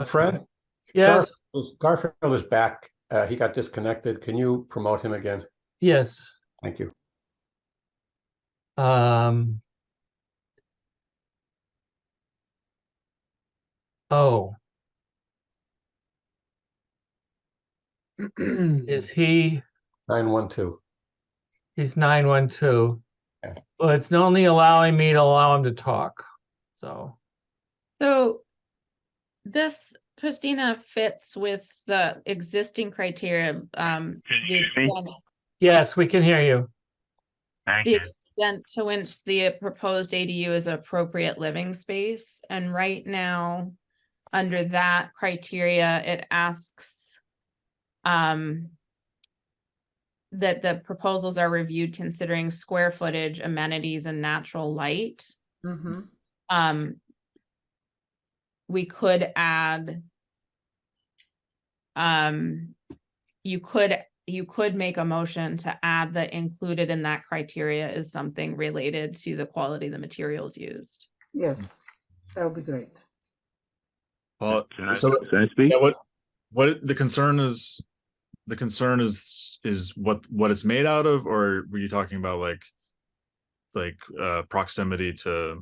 B: Fred?
A: Yes,
B: Garfield is back. He got disconnected. Can you promote him again?
A: yes.
B: Thank you.
A: Oh. Is he?
B: 912.
A: He's 912.
B: Okay.
A: Well, it's only allowing me to allow him to talk. So
D: This, Christina, fits with the existing criteria.
A: yes, we can hear you.
D: The extent to which the proposed ADU is an appropriate living space. And right now, under that criteria, it asks that the proposals are reviewed considering square footage, amenities, and natural light.
E: Mm-hmm.
D: We could add, you could make a motion to add that included in that criteria is something related to the quality of the materials used.
E: Yes, that would be great.
C: Well,
F: Can I
C: so
F: speak?
C: yeah, what the concern is the concern is what it's made out of, or were you talking about like proximity to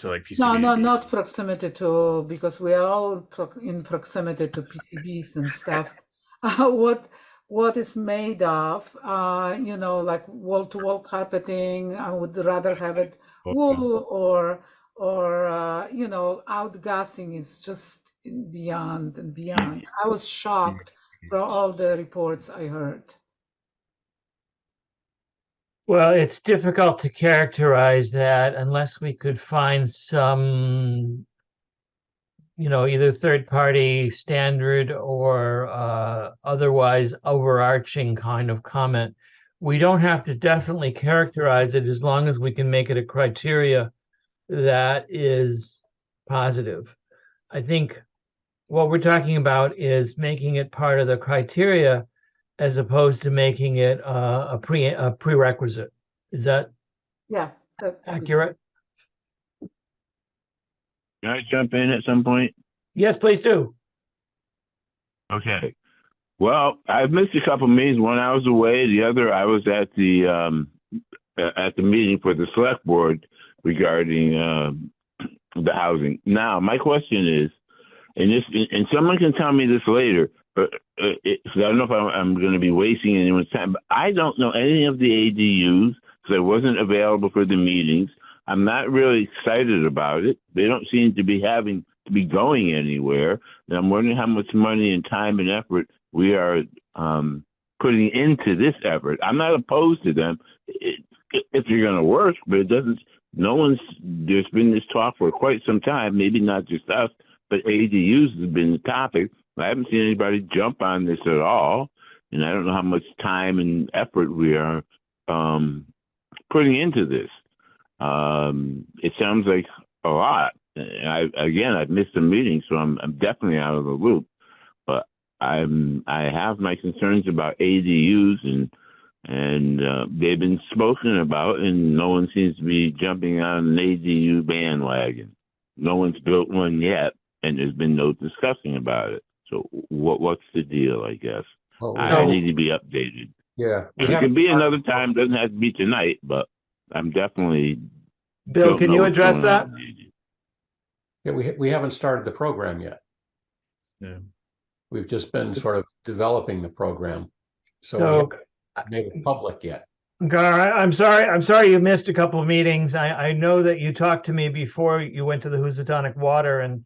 C: like PCB?
E: No, not proximity to, because we are all in proximity to PCBs and stuff. What is made of, like wall-to-wall carpeting. I would rather have it wool, or outgassing is just beyond and beyond. I was shocked from all the reports I heard.
A: Well, it's difficult to characterize that unless we could find some, either third-party standard or otherwise overarching kind of comment. We don't have to definitely characterize it as long as we can make it a criteria that is positive. I think what we're talking about is making it part of the criteria as opposed to making it a prerequisite. Is that accurate?
F: Can I jump in at some point?
A: Yes, please do.
F: Okay. Well, I've missed a couple meetings. One I was away. The other I was at the meeting for the select board regarding the housing. Now, my question is, and someone can tell me this later, but I don't know if I'm going to be wasting anyone's time. But I don't know any of the ADUs because I wasn't available for the meetings. I'm not really excited about it. They don't seem to be going anywhere. And I'm wondering how much money and time and effort we are putting into this effort. I'm not opposed to them if you're going to work, but it doesn't. There's been this talk for quite some time, maybe not just us, but ADUs has been the topic. I haven't seen anybody jump on this at all, and I don't know how much time and effort we are putting into this. It sounds like a lot. I've missed a meeting, so I'm definitely out of the loop. But I have my concerns about ADUs, and they've been spoken about, and no one seems to be jumping on an ADU bandwagon. No one's built one yet, and there's been no discussing about it. So what's the deal, I guess?
B: Well,
F: I need to be updated.
B: Yeah.
F: It could be another time, doesn't have to be tonight, but I'm definitely.
A: Bill, can you address that?
B: Yeah, we haven't started the program yet.
C: Yeah.
B: We've just been sort of developing the program. So we haven't made it public yet.
A: Gar, I'm sorry you missed a couple of meetings. I know that you talked to me before you went to the Housatonic Water, and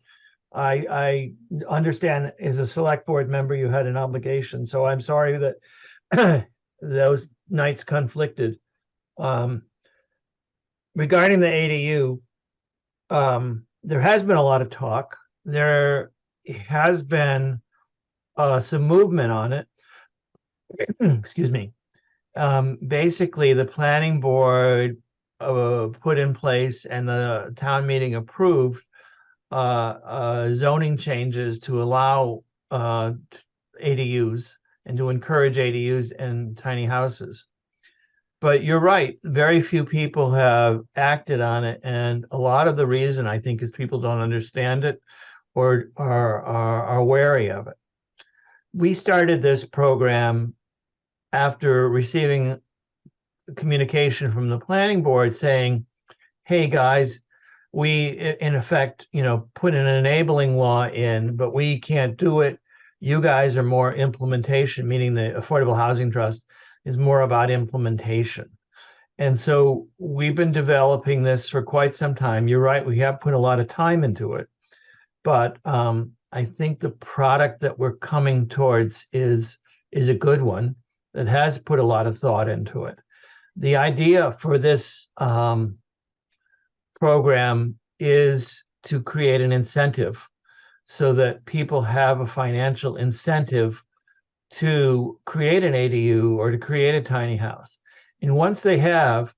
A: I understand as a select board member you had an obligation. So I'm sorry that those nights conflicted. Regarding the ADU, there has been a lot of talk. There has been some movement on it. Excuse me. Basically, the planning board put in place and the town meeting approved zoning changes to allow ADUs and to encourage ADUs in tiny houses. But you're right, very few people have acted on it, and a lot of the reason I think is people don't understand it or are wary of it. We started this program after receiving communication from the planning board saying, hey guys, we in effect, put an enabling law in, but we can't do it. You guys are more implementation, meaning the Affordable Housing Trust is more about implementation. And so we've been developing this for quite some time. You're right, we have put a lot of time into it, but I think the product that we're coming towards is a good one that has put a lot of thought into it. The idea for this program is to create an incentive so that people have a financial incentive to create an ADU or to create a tiny house. And once they have,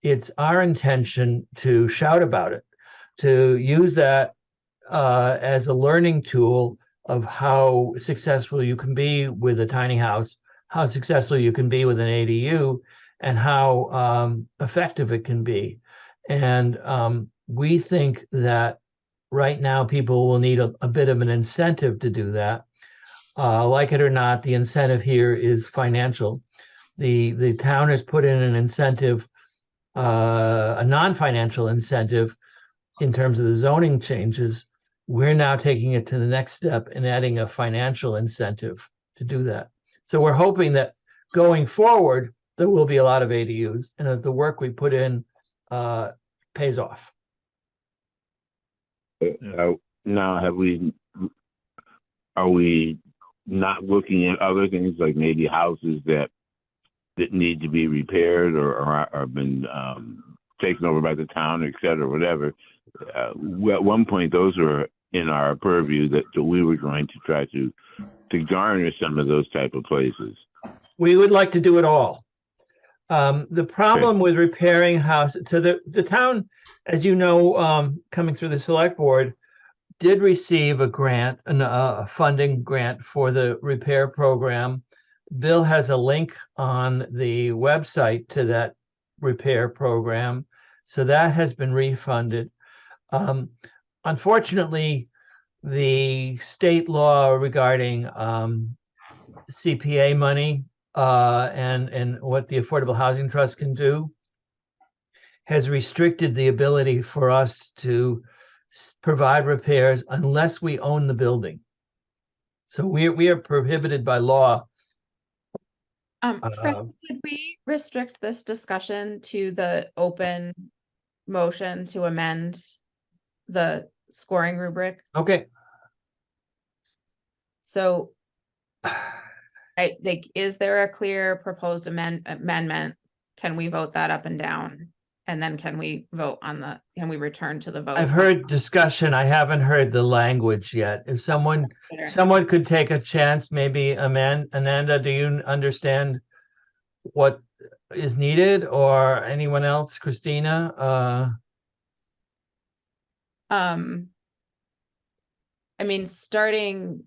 A: it's our intention to shout about it, to use that as a learning tool of how successful you can be with a tiny house, how successful you can be with an ADU, and how effective it can be. And we think that right now people will need a bit of an incentive to do that. Like it or not, the incentive here is financial. The town has put in an incentive, a non-financial incentive in terms of the zoning changes. We're now taking it to the next step and adding a financial incentive to do that. So we're hoping that going forward, there will be a lot of ADUs and that the work we put in pays off.
F: Now, are we not looking at other things like maybe houses that need to be repaired or been taken over by the town, et cetera, whatever? At one point, those were in our purview that we were going to try to garner some of those type of places.
A: We would like to do it all. The problem with repairing houses, so the town, as you know, coming through the select board, did receive a grant, a funding grant for the repair program. Bill has a link on the website to that repair program. So that has been refunded. Unfortunately, the state law regarding CPA money and what the Affordable Housing Trust can do has restricted the ability for us to provide repairs unless we own the building. So we are prohibited by law.
D: Fred, could we restrict this discussion to the open motion to amend the scoring rubric?
A: Okay.
D: So is there a clear proposed amendment? Can we vote that up and down? And then can we return to the vote?
A: I've heard discussion. I haven't heard the language yet. If someone could take a chance, maybe Ananda, do you understand what is needed, or anyone else? Christina?
D: I mean, starting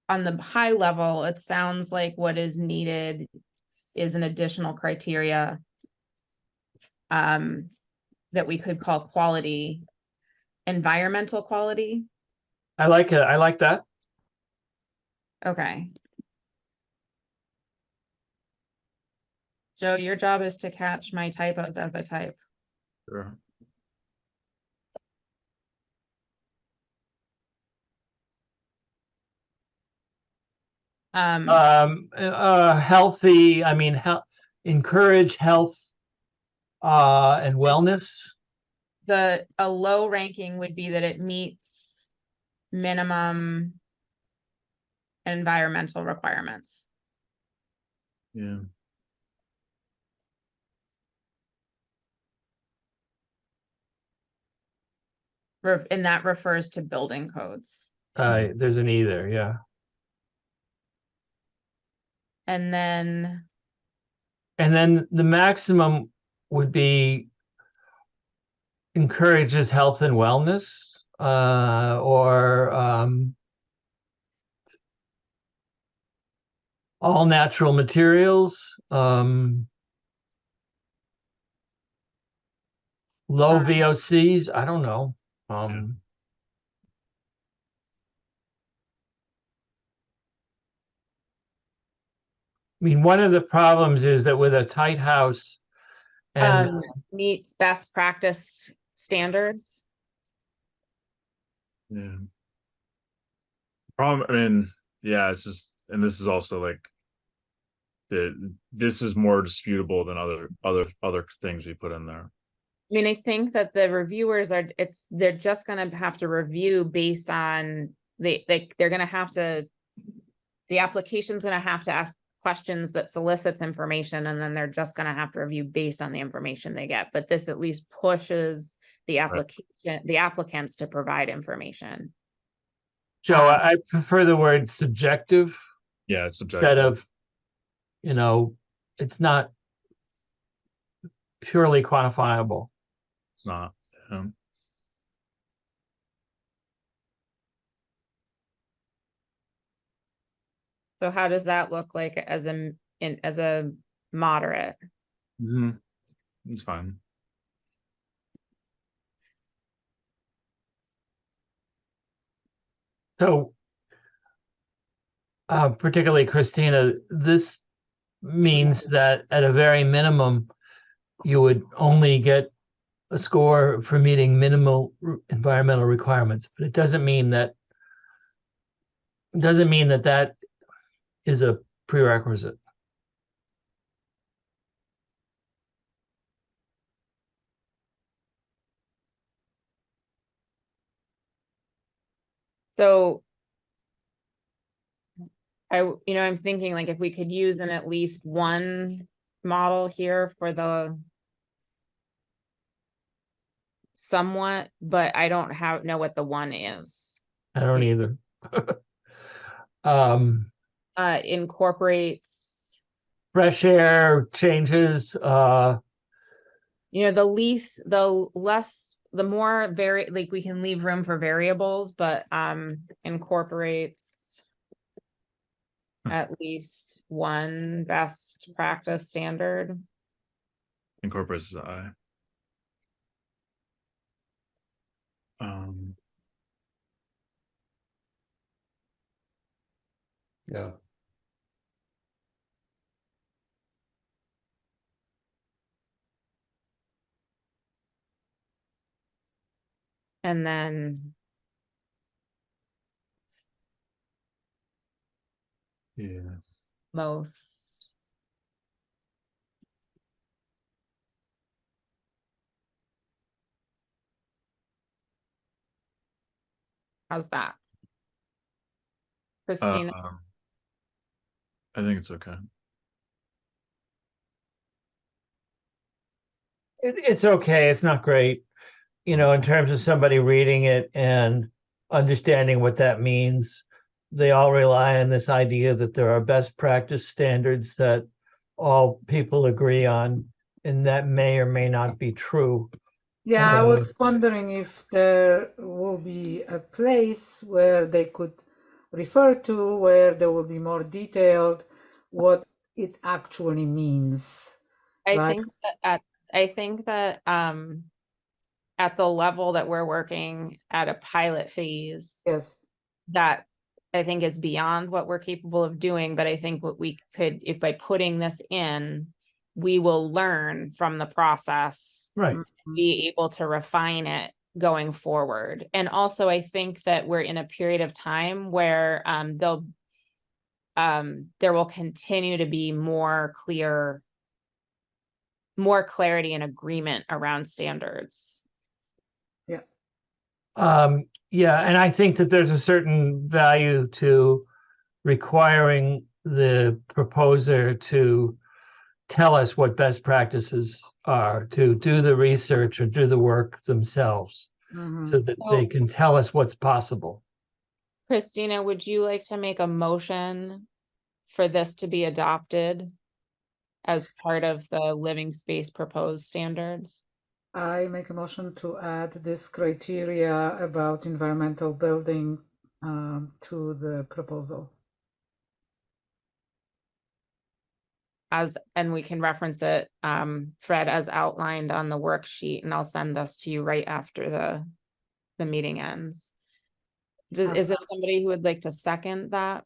D: on the high level, it sounds like what is needed is an additional criteria that we could call quality, environmental quality.
A: I like it. I like that.
D: Okay. Joe, your job is to catch my typos as I type.
C: Sure.
A: Healthy, I mean, encourage health and wellness.
D: A low ranking would be that it meets minimum environmental requirements.
C: Yeah.
D: And that refers to building codes.
A: There's an E there, yeah.
D: And then
A: the maximum would be encourages health and wellness, or all natural materials, low VOCs. I don't know. I mean, one of the problems is that with a tight house and
D: meets best practice standards.
C: Yeah. Problem, I mean, yeah, it's just, and this is also like this is more disputable than other things we put in there.
D: I mean, I think that the reviewers they're just going to have to review based on they're going to have to, the application's going to have to ask questions that solicits information, and then they're just going to have to review based on the information they get. But this at least pushes the application, the applicants to provide information.
A: Joe, I prefer the word subjective.
C: Yeah, it's subjective.
A: Instead of, it's not purely quantifiable.
C: It's not.
D: So how does that look like as a moderate?
C: It's fine.
A: So particularly Christina, this means that at a very minimum, you would only get a score for meeting minimal environmental requirements, but it doesn't mean that that is a prerequisite.
D: So I'm thinking like if we could use an at least one model here for the somewhat, but I don't know what the one is.
A: I don't either.
D: Incorporates,
A: Fresh air changes,
D: the less, the more like we can leave room for variables, but incorporates at least one best practice standard.
C: Incorporates the I.
B: Yeah.
D: And then
C: Yeah.
D: most. How's that? Christina?
C: I think it's okay.
A: it's okay. It's not great, in terms of somebody reading it and understanding what that means. They all rely on this idea that there are best practice standards that all people agree on, and that may or may not be true.
E: Yeah, I was wondering if there will be a place where they could refer to, where there will be more detailed what it actually means.
D: I
E: Like-
D: think that at the level that we're working at a pilot phase,
E: Yes.
D: that I think is beyond what we're capable of doing, but I think what we could, if by putting this in, we will learn from the process,
A: Right.
D: be able to refine it going forward. And also I think that we're in a period of time where there will continue to be more clarity and agreement around standards.
A: Yeah, and I think that there's a certain value to requiring the proposer to tell us what best practices are, to do the research or do the work themselves, so that they can tell us what's possible.
D: Christina, would you like to make a motion for this to be adopted as part of the living space proposed standards?
E: I make a motion to add this criteria about environmental building to the proposal.
D: And we can reference it, Fred, as outlined on the worksheet, and I'll send this to you right after the meeting ends. Is there somebody who would like to second that?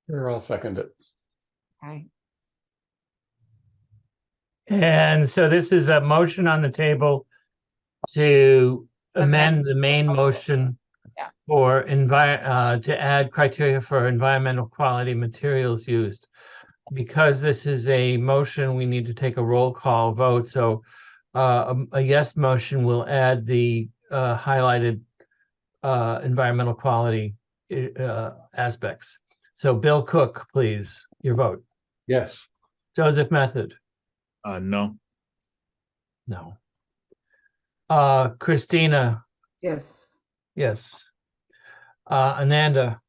B: Sure, I'll second it.
D: Okay.
A: And so this is a motion on the table to amend the main motion
D: Yeah.
A: for to add criteria for environmental quality materials used. Because this is a motion, we need to take a roll call vote. So a yes motion will add the highlighted environmental quality aspects. So Bill Cook, please, your vote.
B: Yes.
A: Joseph Method.
C: No.
A: No. Christina.
E: Yes.
A: Yes. Ananda.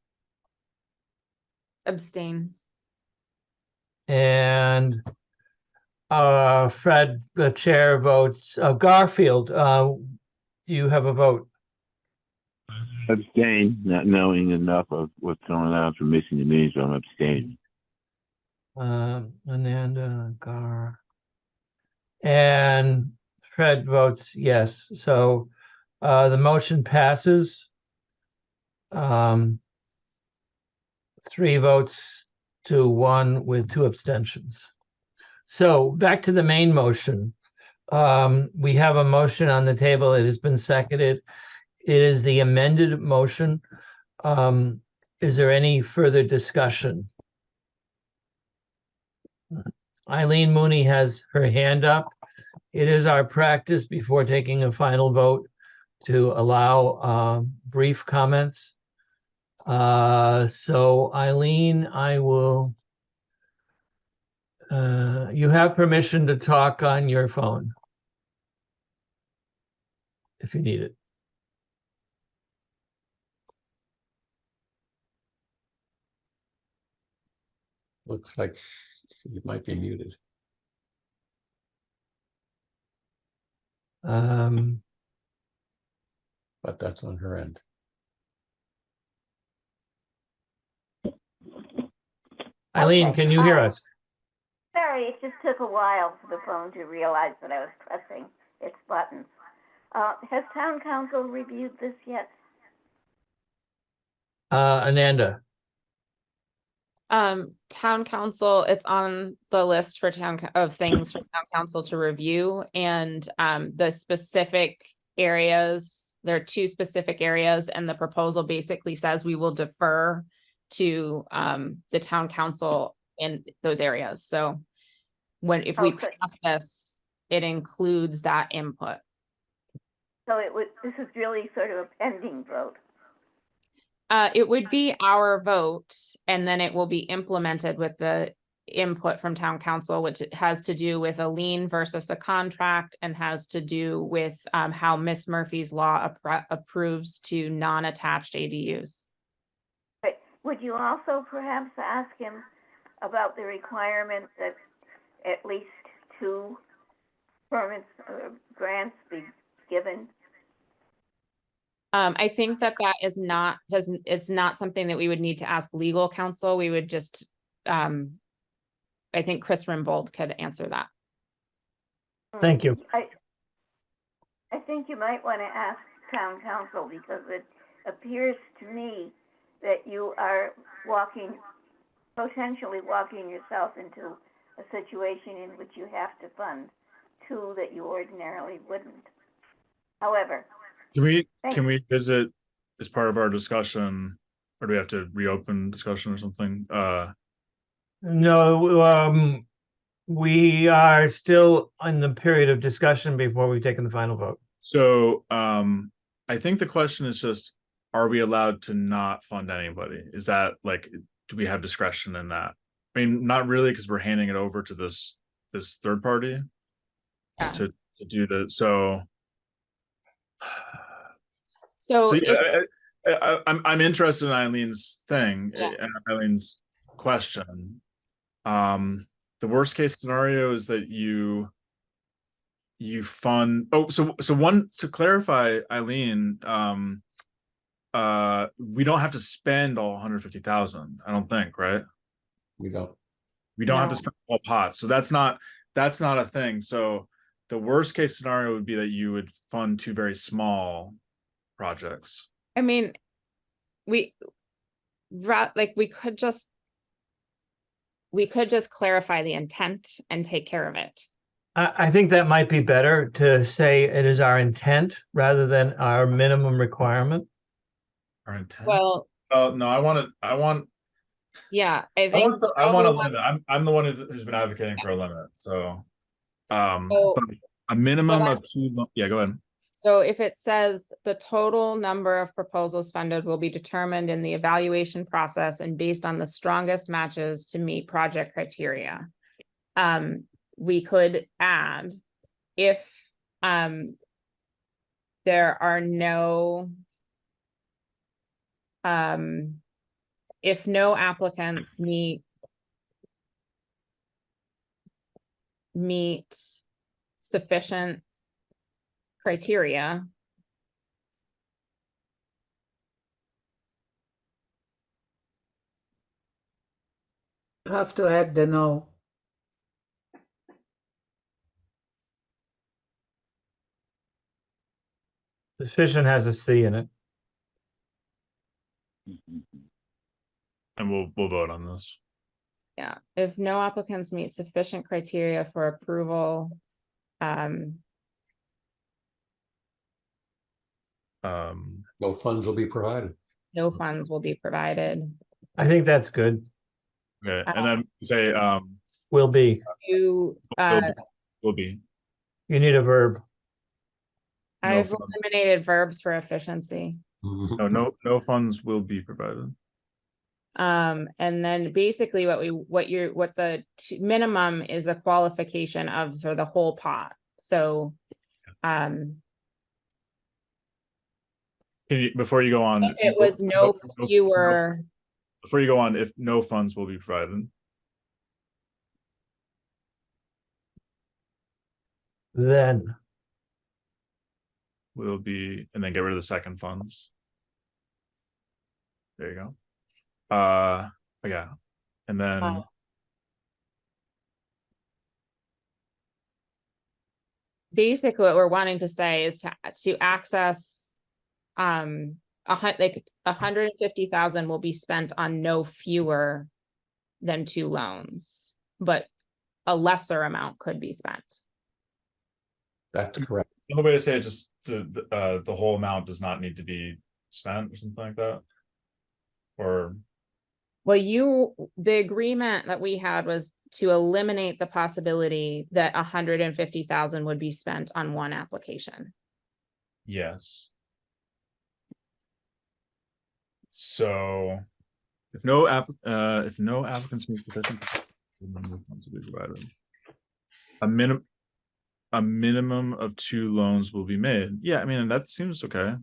D: Abstain.
A: And Fred, the chair, votes. Garfield, you have a vote.
F: Abstain, not knowing enough of what's going on for missing the meeting, so I'm abstaining.
A: Ananda, Gar. And Fred votes yes. So the motion passes. 3 votes to 1 with 2 abstentions. So back to the main motion. We have a motion on the table. It has been seconded. It is the amended motion. Is there any further discussion? Eileen Mooney has her hand up. It is our practice before taking a final vote to allow brief comments. So Eileen, I will, you have permission to talk on your phone if you need it.
B: Looks like she might be muted. But that's on her end.
A: Eileen,
H: Okay.
A: can you hear us?
H: Sorry, it just took a while for the phone to realize that I was pressing its buttons. Has town council reviewed this yet?
A: Ananda,
D: Town council, it's on the list for of things for town council to review, and the specific areas, there are 2 specific areas, and the proposal basically says we will defer to the town council in those areas. So if we
H: Okay.
D: pass this, it includes that input.
H: So this is really sort of a pending vote.
D: It would be our vote, and then it will be implemented with the input from town council, which has to do with a lien versus a contract, and has to do with how Miss Murphy's law approves to non-attached ADUs.
H: Right. Would you also perhaps ask him about the requirement that at least 2 permits or grants be given?
D: I think that is not, it's not something that we would need to ask legal counsel. We would just, I think Chris Rimbold could answer that.
A: thank you.
H: I think you might want to ask town council, because it appears to me that you are potentially walking yourself into a situation in which you have to fund 2 that you ordinarily wouldn't. However,
C: Can we visit as part of our discussion, or do we have to reopen discussion or something?
A: No, we are still in the period of discussion before we've taken the final vote.
C: So I think the question is just, are we allowed to not fund anybody? Is that like, do we have discretion in that? I mean, not really, because we're handing it over to this third party to do the
D: So
C: yeah, I'm interested in Eileen's thing,
D: Yeah.
C: and Eileen's question. The worst case scenario is that you fund. Oh, so one, to clarify, Eileen, we don't have to spend all 150,000. I don't think, right?
B: We don't.
C: We don't have to
D: No.
C: spend all pots, so that's not a thing. So the worst case scenario would be that you would fund 2 very small projects.
D: I mean, we could just clarify the intent and take care of it.
A: I think that might be better to say it is our intent rather than our minimum requirement.
C: Our intent.
D: Well,
C: No, I want
D: yeah, I
C: I
D: think
C: want a limit. I'm the one who's been advocating for a limit. So,
D: So-
C: but a minimum
D: But
C: of 2. Yeah, go ahead.
D: So if it says the total number of proposals funded will be determined in the evaluation process and based on the strongest matches to meet project criteria. We could add, if there are no if no applicants meet sufficient criteria,
E: You have to add the no.
A: Sufficient has a C in it.
C: and we'll vote on this.
D: Yeah, if no applicants meet sufficient criteria for approval,
B: No funds will be provided.
D: no funds will be provided.
A: I think that's good.
C: Okay, and then say
A: Will be.
D: You,
C: will be.
A: You need a verb.
D: I've
C: funds.
D: eliminated verbs for efficiency.
C: No funds will be provided.
D: And then basically what the minimum is a qualification of for the whole pot. So,
C: Can you, before you go on,
D: if it was fewer,
C: before you go on, if no funds will be provided,
A: Then
C: will be, and then get rid of the second funds. There you go. Yeah, and then
D: basically what we're wanting to say is to access, like 150,000 will be spent on no fewer than 2 loans, but a lesser amount could be spent.
B: That's correct.
C: another way to say it, just the whole amount does not need to be spent or something like that, or
D: Well, the agreement that we had was to eliminate the possibility that 150,000 would be spent on one application.
C: yes. So if no applicants meet sufficient, no funds will be provided. A minimum of 2 loans will be made. Yeah, I mean, that seems okay.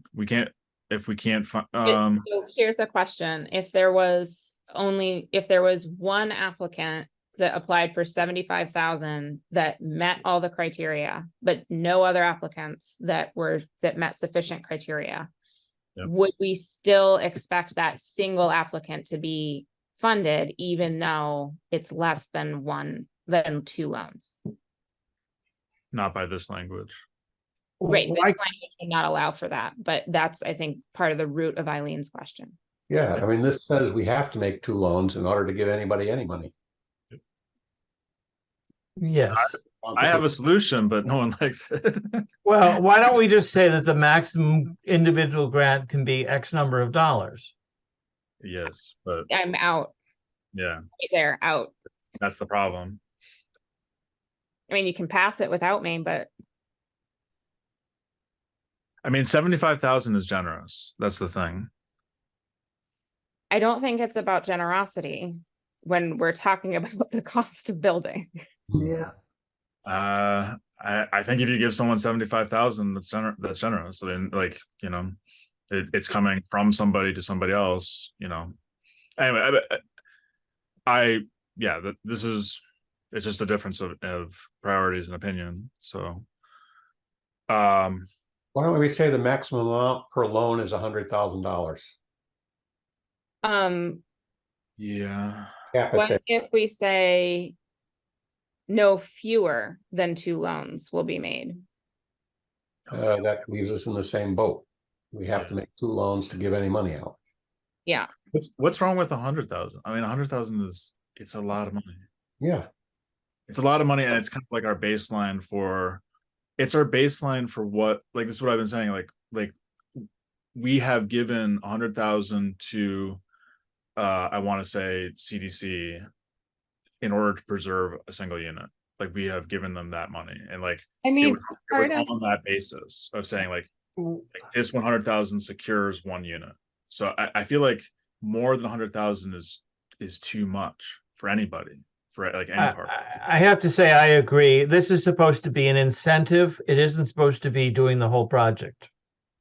C: If we can't find
D: So here's a question. If there was one applicant that applied for 75,000 that met all the criteria, but no other applicants that met sufficient criteria,
C: Yep.
D: would we still expect that single applicant to be funded even though it's less than 2 loans?
C: not by this language.
D: Right, this
A: Why-
D: language would not allow for that, but that's, I think, part of the root of Eileen's question.
B: Yeah, I mean, this says we have to make 2 loans in order to give anybody any money.
A: Yes.
C: I have a solution, but no one likes it.
A: Well, why don't we just say that the maximum individual grant can be X number of dollars?
C: Yes, but
D: I'm out,
C: yeah,
D: right there, out.
C: that's the problem.
D: I mean, you can pass it without me, but
C: I mean, 75,000 is generous. That's the thing.
D: I don't think it's about generosity when we're talking about the cost of building.
E: Yeah.
C: I think if you give someone 75,000, that's generous. I mean, like, it's coming from somebody to somebody else, Anyway, it's just a difference of priorities and opinion. So,
B: Why don't we say the maximum amount per loan is $100,000?
C: yeah,
D: What if we say no fewer than 2 loans will be made?
B: That leaves us in the same boat. We have to make 2 loans to give any money out.
D: Yeah,
C: what's wrong with 100,000? I mean, 100,000 it's a lot of money.
B: Yeah.
C: It's a lot of money, and it's kind of like our baseline for what, like, this is what I've been saying, like we have given 100,000 to I want to say CDC in order to preserve a single unit. Like, we have given them that money, and like
D: I
C: it
D: mean,
C: was on that basis of saying like this 100,000 secures 1 unit. So I feel like more than 100,000 is too much for anybody, for like any part.
A: I have to say, I agree. This is supposed to be an incentive. It isn't supposed to be doing the whole project.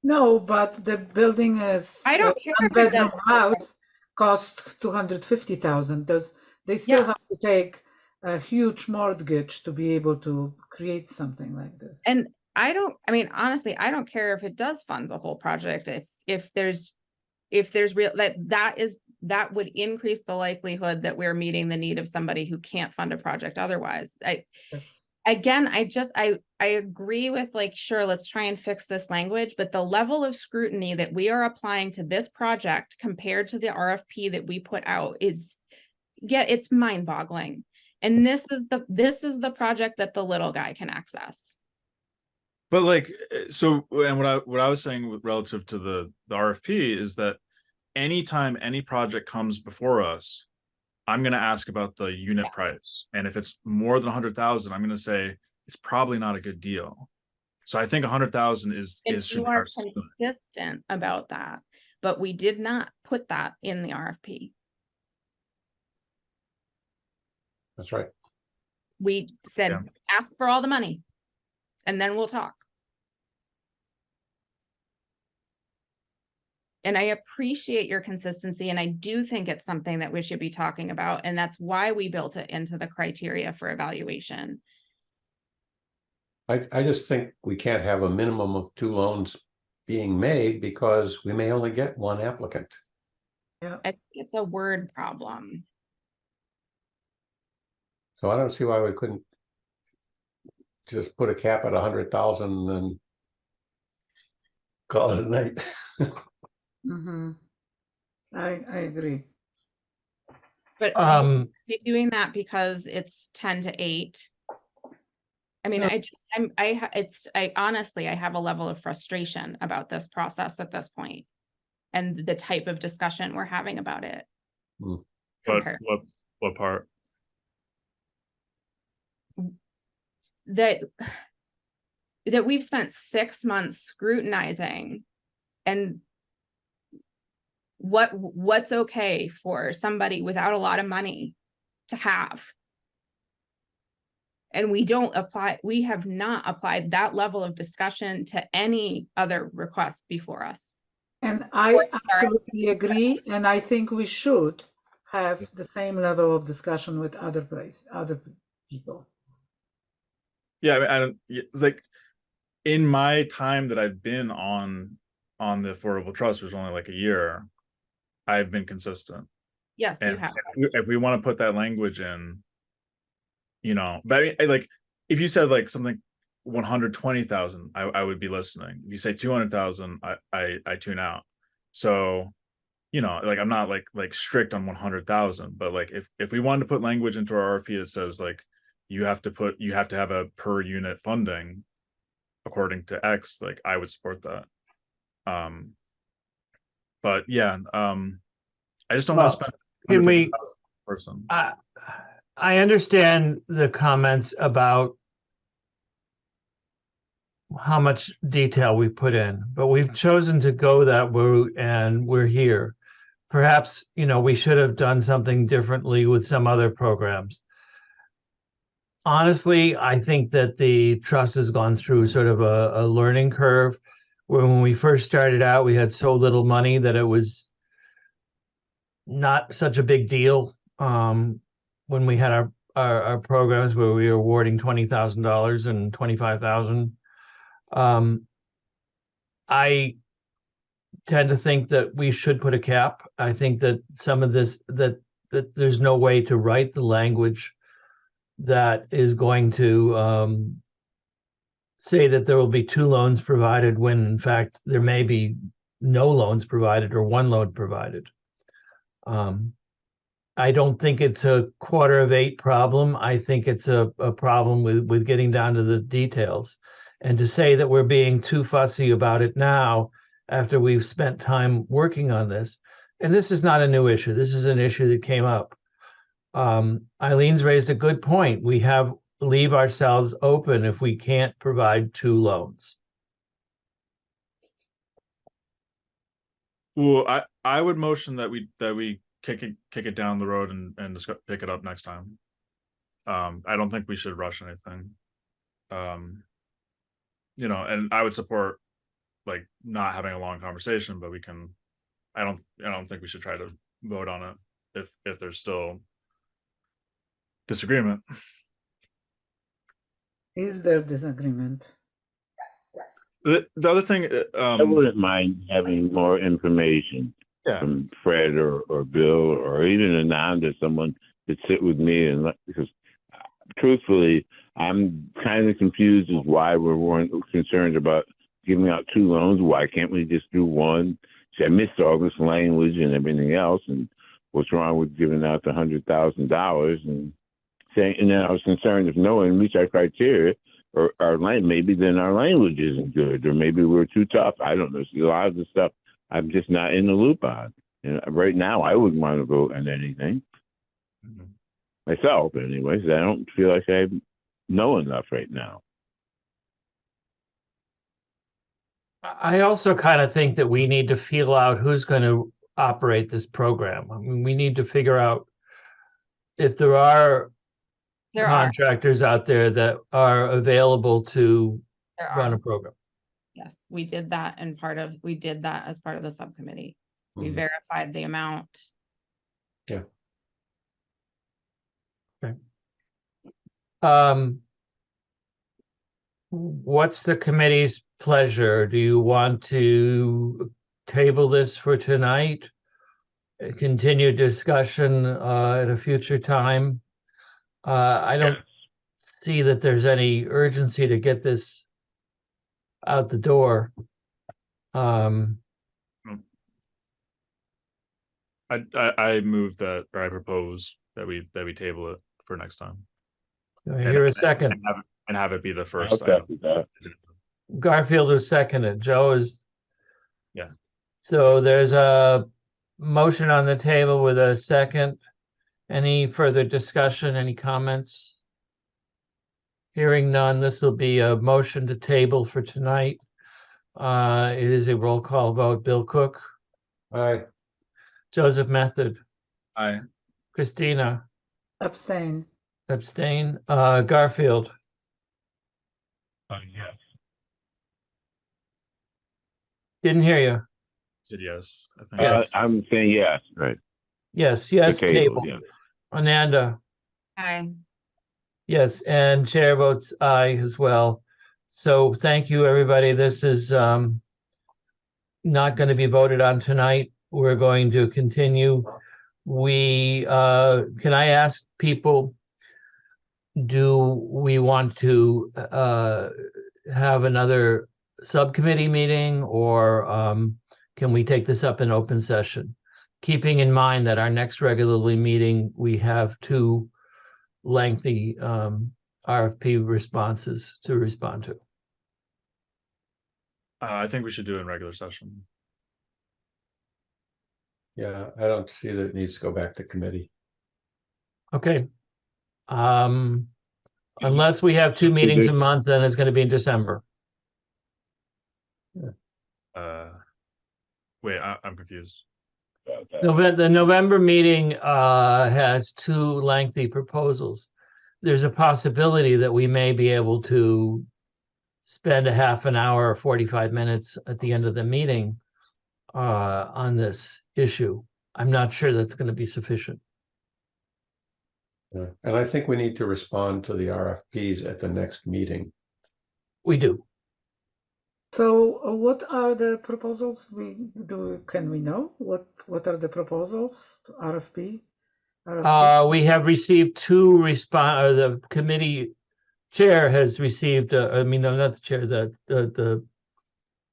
E: No, but the building is
D: I don't care if it
E: one-bedroom
D: does.
E: house costs 250,000. They still
D: Yeah.
E: have to take a huge mortgage to be able to create something like this.
D: And honestly, I don't care if it does fund the whole project. If there's real, that would increase the likelihood that we're meeting the need of somebody who can't fund a project otherwise.
E: Yes.
D: again, I agree with like, sure, let's try and fix this language, but the level of scrutiny that we are applying to this project compared to the RFP that we put out is, yeah, it's mind boggling. And this is the project that the little guy can access.
C: But like, so, and what I was saying relative to the RFP is that anytime any project comes before us, I'm going to ask about the unit price. And if it's more than 100,000, I'm going to say it's probably not a good deal. So I think 100,000 is
D: And
C: should
D: you
C: be
D: are
C: our ceiling.
D: consistent about that, but we did not put that in the RFP.
B: That's right.
D: We said,
C: Yeah.
D: ask for all the money and then we'll talk. And I appreciate your consistency. And I do think it's something that we should be talking about. And that's why we built it into the criteria for evaluation.
B: I just think we can't have a minimum of 2 loans being made because we may only get 1 applicant.
E: Yeah.
D: It's a word problem.
B: So I don't see why we couldn't just put a cap at 100,000 and call it a night.
E: Mm-hmm. I agree.
D: But are you doing that because it's 10 to 8? I mean,
E: No.
D: I honestly, I have a level of frustration about this process at this point and the type of discussion we're having about it.
B: Hmm.
C: But
D: Compare.
C: what part?
D: That we've spent 6 months scrutinizing and what's okay for somebody without a lot of money to have. And we have not applied that level of discussion to any other request before us.
E: And I absolutely agree. And I think we should have the same level of discussion with other people.
C: Yeah, I mean, I don't like, in my time that I've been on the Affordable Trust, which was only like a year, I've been consistent.
D: Yes, you
C: And
D: have.
C: if we want to put that language in, you know, but I mean, like, if you said like something 120,000, I would be listening. If you say 200,000, I tune out. So, you know, like, I'm not like strict on 100,000, but like, if we wanted to put language into our RFP that says like you have to have a per unit funding according to X, like, I would support that. But yeah, I just don't want to spend
A: Can we?
C: 150,000 per person.
A: I understand the comments about how much detail we put in, but we've chosen to go that route and we're here. Perhaps, you know, we should have done something differently with some other programs. Honestly, I think that the trust has gone through sort of a learning curve where when we first started out, we had so little money that it was not such a big deal. When we had our programs where we were awarding $20,000 and $25,000. I tend to think that we should put a cap. I think that some of this, that there's no way to write the language that is going to say that there will be 2 loans provided when in fact there may be no loans provided or 1 loan provided. I don't think it's a 7/4 problem. I think it's a problem with getting down to the details. And to say that we're being too fussy about it now, after we've spent time working on this, and this is not a new issue. This is an issue that came up. Eileen's raised a good point. We leave ourselves open if we can't provide 2 loans.
C: Well, I would motion that we kick it down the road and just pick it up next time. I don't think we should rush anything. You know, and I would support like not having a long conversation, but we can. I don't think we should try to vote on it if there's still disagreement.
E: Is there disagreement?
C: The other thing,
F: I wouldn't mind having more information
C: yeah,
F: from Fred or Bill or even Ananda, someone to sit with me, and because truthfully, I'm kind of confused as why we're concerned about giving out two loans. Why can't we just do one? See, I missed all this language and everything else, and what's wrong with giving out the $100,000 and saying? And then I was concerned if no one meets our criteria or our maybe then our language isn't good, or maybe we're too tough. I don't know. See, a lot of the stuff I'm just not in the loop on. And right now, I wouldn't want to vote on anything myself, anyways. I don't feel like I know enough right now.
A: I also kind of think that we need to feel out who's going to operate this program. I mean, we need to figure out if there are
D: There are,
A: contractors out there that are available to
D: there
A: run a
D: are.
A: program.
D: Yes, we did that we did that as part of the subcommittee. We
B: Mhm.
D: verified the amount.
A: What's the committee's pleasure? Do you want to table this for tonight? Continue discussion at a future time? I don't see that there's any urgency to get this out the door.
C: I move that, or I propose that we table it for next time.
A: Do I hear a second?
C: And have it be the first
F: Okay.
C: item.
A: Garfield was seconded. Joe is.
C: Yeah.
A: So there's a motion on the table with a second. Any further discussion, any comments? Hearing none, this will be a motion to table for tonight. It is a roll call vote. Bill Cook,
B: Aye.
A: Joseph Method,
C: Aye.
A: Christina,
E: Abstain.
A: abstain, Garfield,
F: Yes.
A: didn't hear you.
C: Said yes, I think.
A: Yes.
F: I'm saying yes, right.
A: Yes,
F: The
A: table.
F: yeah.
A: Ananda,
D: Aye.
A: yes, and chair votes aye as well. So thank you, everybody. This is not going to be voted on tonight. We're going to continue. Can I ask people, do we want to have another subcommittee meeting, or can we take this up in open session? Keeping in mind that our next regularly meeting, we have two lengthy RFP responses to respond to.
C: I think we should do it in regular session.
B: Yeah, I don't see that it needs to go back to committee.
A: Okay. Unless we have two meetings a month, then it's going to be in December.
C: Wait, I'm confused.
A: The November meeting has two lengthy proposals. There's a possibility that we may be able to spend a half an hour or 45 minutes at the end of the meeting on this issue. I'm not sure that's going to be sufficient.
B: Yeah. And I think we need to respond to the RFPs at the next meeting.
A: We do.
E: So what are the proposals can we know what are the proposals to RFP?
A: We have received two the committee chair has received, no, not the chair,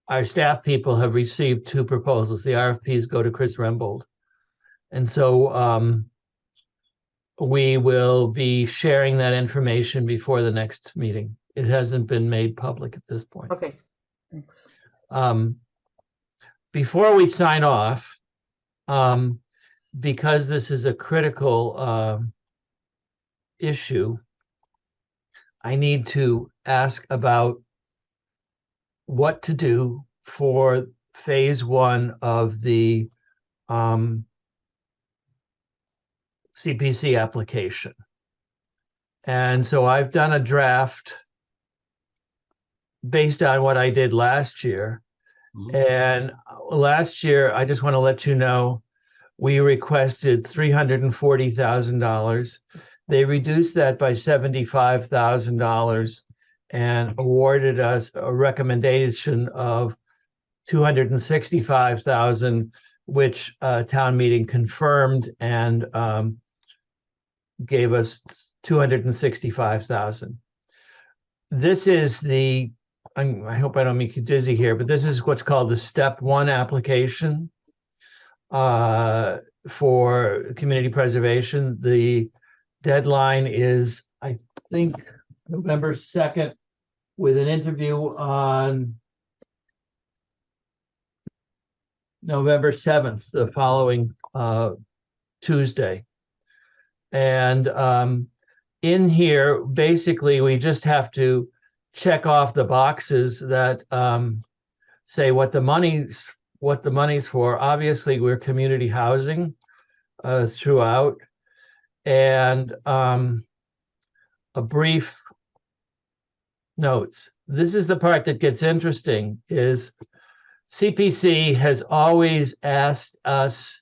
A: our staff people have received two proposals. The RFPs go to Chris Rembold. And so we will be sharing that information before the next meeting. It hasn't been made public at this point.
E: Okay, thanks.
A: Before we sign off, because this is a critical issue, I need to ask about what to do for phase one of the CPC application. And so I've done a draft based on what I did last year. And last year, I just want to let you know, we requested $340,000. They reduced that by $75,000 and awarded us a recommendation of $265,000, which town meeting confirmed and gave us 265,000. This is I hope I don't make you dizzy here, but this is what's called the step one application for community preservation. The deadline is, I think, November 2nd, with an interview on November 7th, the following Tuesday. And in here, basically, we just have to check off the boxes that say what the money's for. Obviously, we're community housing throughout, and a brief notes. This is the part that gets interesting, is CPC has always asked us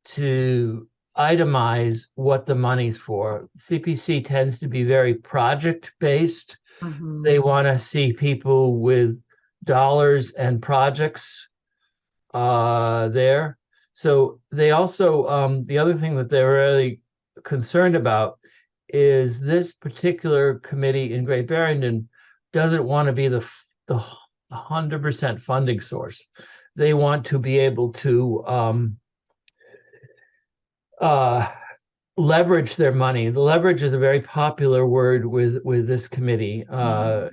A: to itemize what the money's for. CPC tends to be very project-based. They want to see people with dollars and projects there. So they also, the other thing that they're really concerned about is this particular committee in Great Barrington doesn't want to be the 100% funding source. They want to be able to leverage their money. The leverage is a very popular word with this committee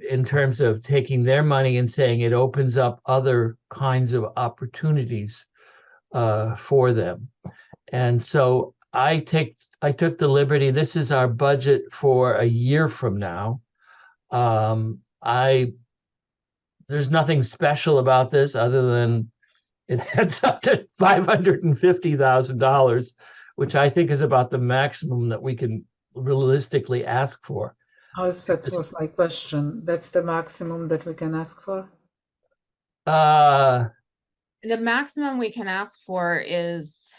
A: in terms of taking their money and saying it opens up other kinds of opportunities for them. And so I took the liberty. This is our budget for a year from now. There's nothing special about this other than it adds up to $550,000, which I think is about the maximum that we can realistically ask for.
E: That was my question. That's the maximum that we can ask for?
A: Uh,
D: The maximum we can ask for is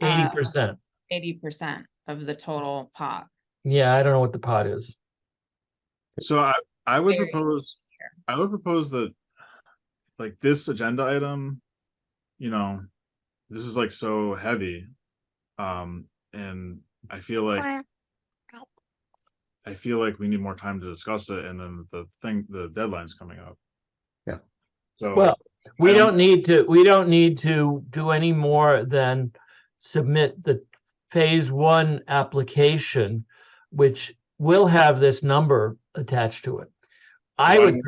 A: 80%.
D: 80% of the total pot.
A: Yeah, I don't know what the pot is.
C: So I would
D: Very
C: propose that, like, this agenda item, this is like so heavy. And I feel like we need more time to discuss it, and then the deadline's coming up.
B: Yeah.
C: So
A: Well, we don't need to do any more than submit the phase one application, which will have this number attached to it. I would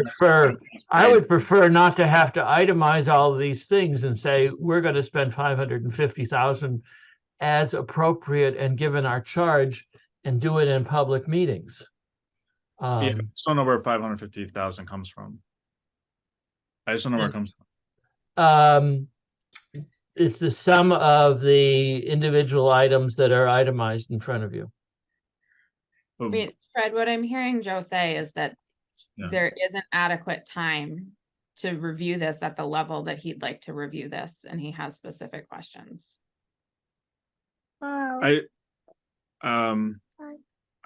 A: prefer not to have to itemize all of these things and say, we're going to spend 550,000 as appropriate and given our charge, and do it in public meetings.
C: I just don't know where 550,000 comes from. I just don't know where it comes from.
A: It's the sum of the individual items that are itemized in front of you.
D: Wait, Fred, what I'm hearing Joe say is that there isn't adequate time to review this at the level that he'd like to review this, and he has specific questions.
C: I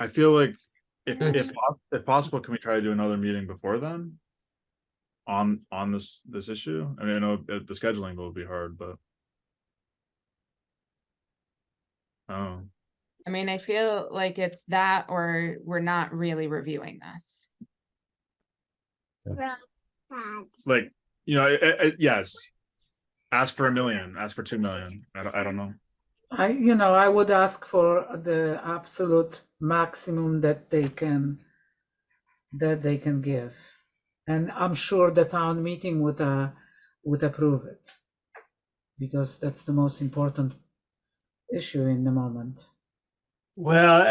C: feel like if possible, can we try to do another meeting before then on this issue? I mean, I know the scheduling will be hard, but
D: I mean, I feel like it's that, or we're not really reviewing this.
C: like, yes, ask for $1 million, ask for 2 million. I don't know.
E: I would ask for the absolute maximum that they can give, and I'm sure the town meeting would approve it, because that's the most important issue in the moment.
A: Well,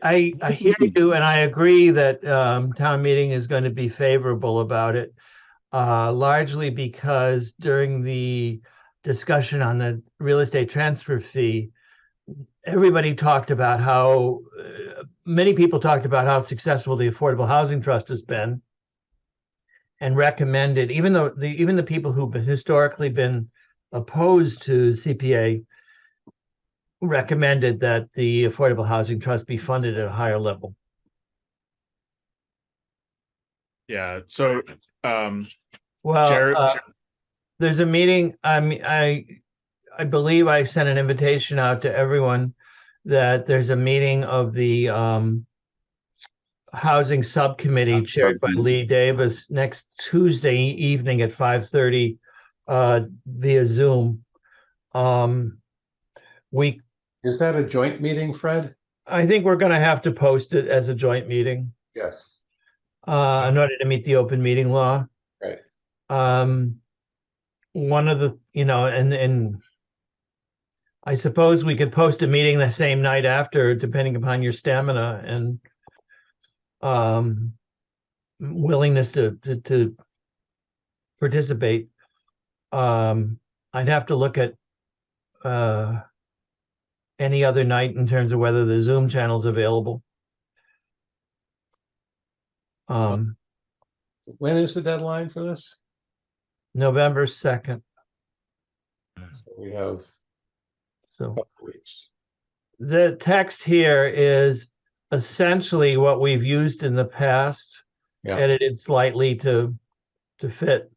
A: I hear you, and I agree that town meeting is going to be favorable about it, largely because during the discussion on the real estate transfer fee, everybody talked about how many people talked about how successful the Affordable Housing Trust has been, and recommended, even the people who've historically been opposed to CPA recommended that the Affordable Housing Trust be funded at a higher level.
C: Yeah. So,
A: well,
C: Jared,
A: there's a meeting. I believe I sent an invitation out to everyone that there's a meeting of the Housing Subcommittee chaired by Lee Davis next Tuesday evening at 5:30 via Zoom. We,
B: Is that a joint meeting, Fred?
A: I think we're going to have to post it as a joint meeting
B: Yes.
A: in order to meet the open meeting law.
B: Right.
A: One of the, and I suppose we could post a meeting the same night after, depending upon your stamina and willingness to participate. I'd have to look at any other night in terms of whether the Zoom channel's available.
B: When is the deadline for this?
A: November 2nd.
B: So we have a
A: So
B: couple weeks.
A: the text here is essentially what we've used in the past,
B: Yeah.
A: edited slightly to fit.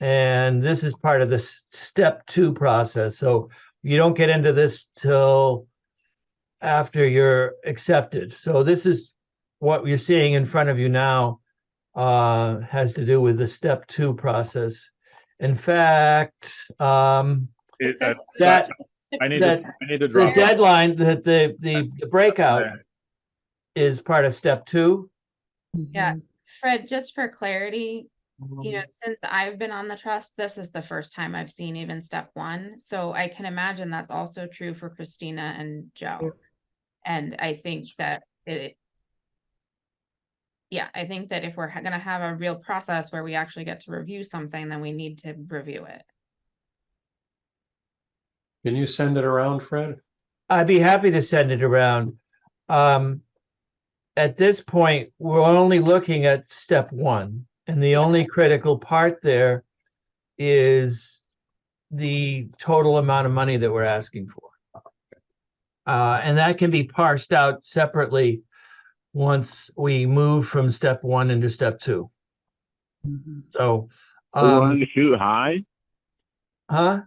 A: And this is part of the step 2 process. So you don't get into this till after you're accepted. So this is what you're seeing in front of you now has to do with the step 2 process. In fact, that
C: I need
A: that
C: to
A: the
C: drop off.
A: deadline, that the breakout is part of step 2.
D: Yeah, Fred, just for clarity, since I've been on the trust, this is the first time I've seen even step 1. So I can imagine that's also true for Christina and Joe.
E: Yeah.
D: And I think that I think that if we're going to have a real process where we actually get to review something, then we need to review it.
B: Can you send it around, Fred?
A: I'd be happy to send it around. At this point, we're only looking at step 1, and the only critical part there is the total amount of money that we're asking for. And that can be parsed out separately once we move from step 1 into step 2. So,
F: We want to shoot high?
A: huh?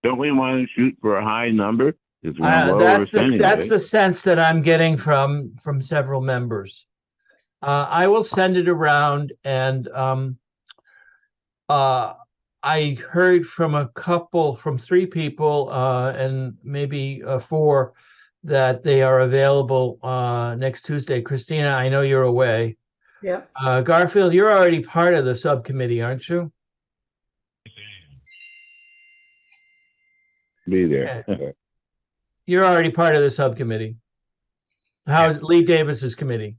F: Don't we want to shoot for a high number? Because we're on lower percentage,
A: That's
F: right?
A: the sense that I'm getting from several members. I will send it around, and I heard from from 3 people, and maybe 4, that they are available next Tuesday. Christina, I know you're away.
E: Yeah.
A: Garfield, you're already part of the subcommittee, aren't you?
F: Be there.
A: You're already part of the subcommittee. How's Lee Davis's committee?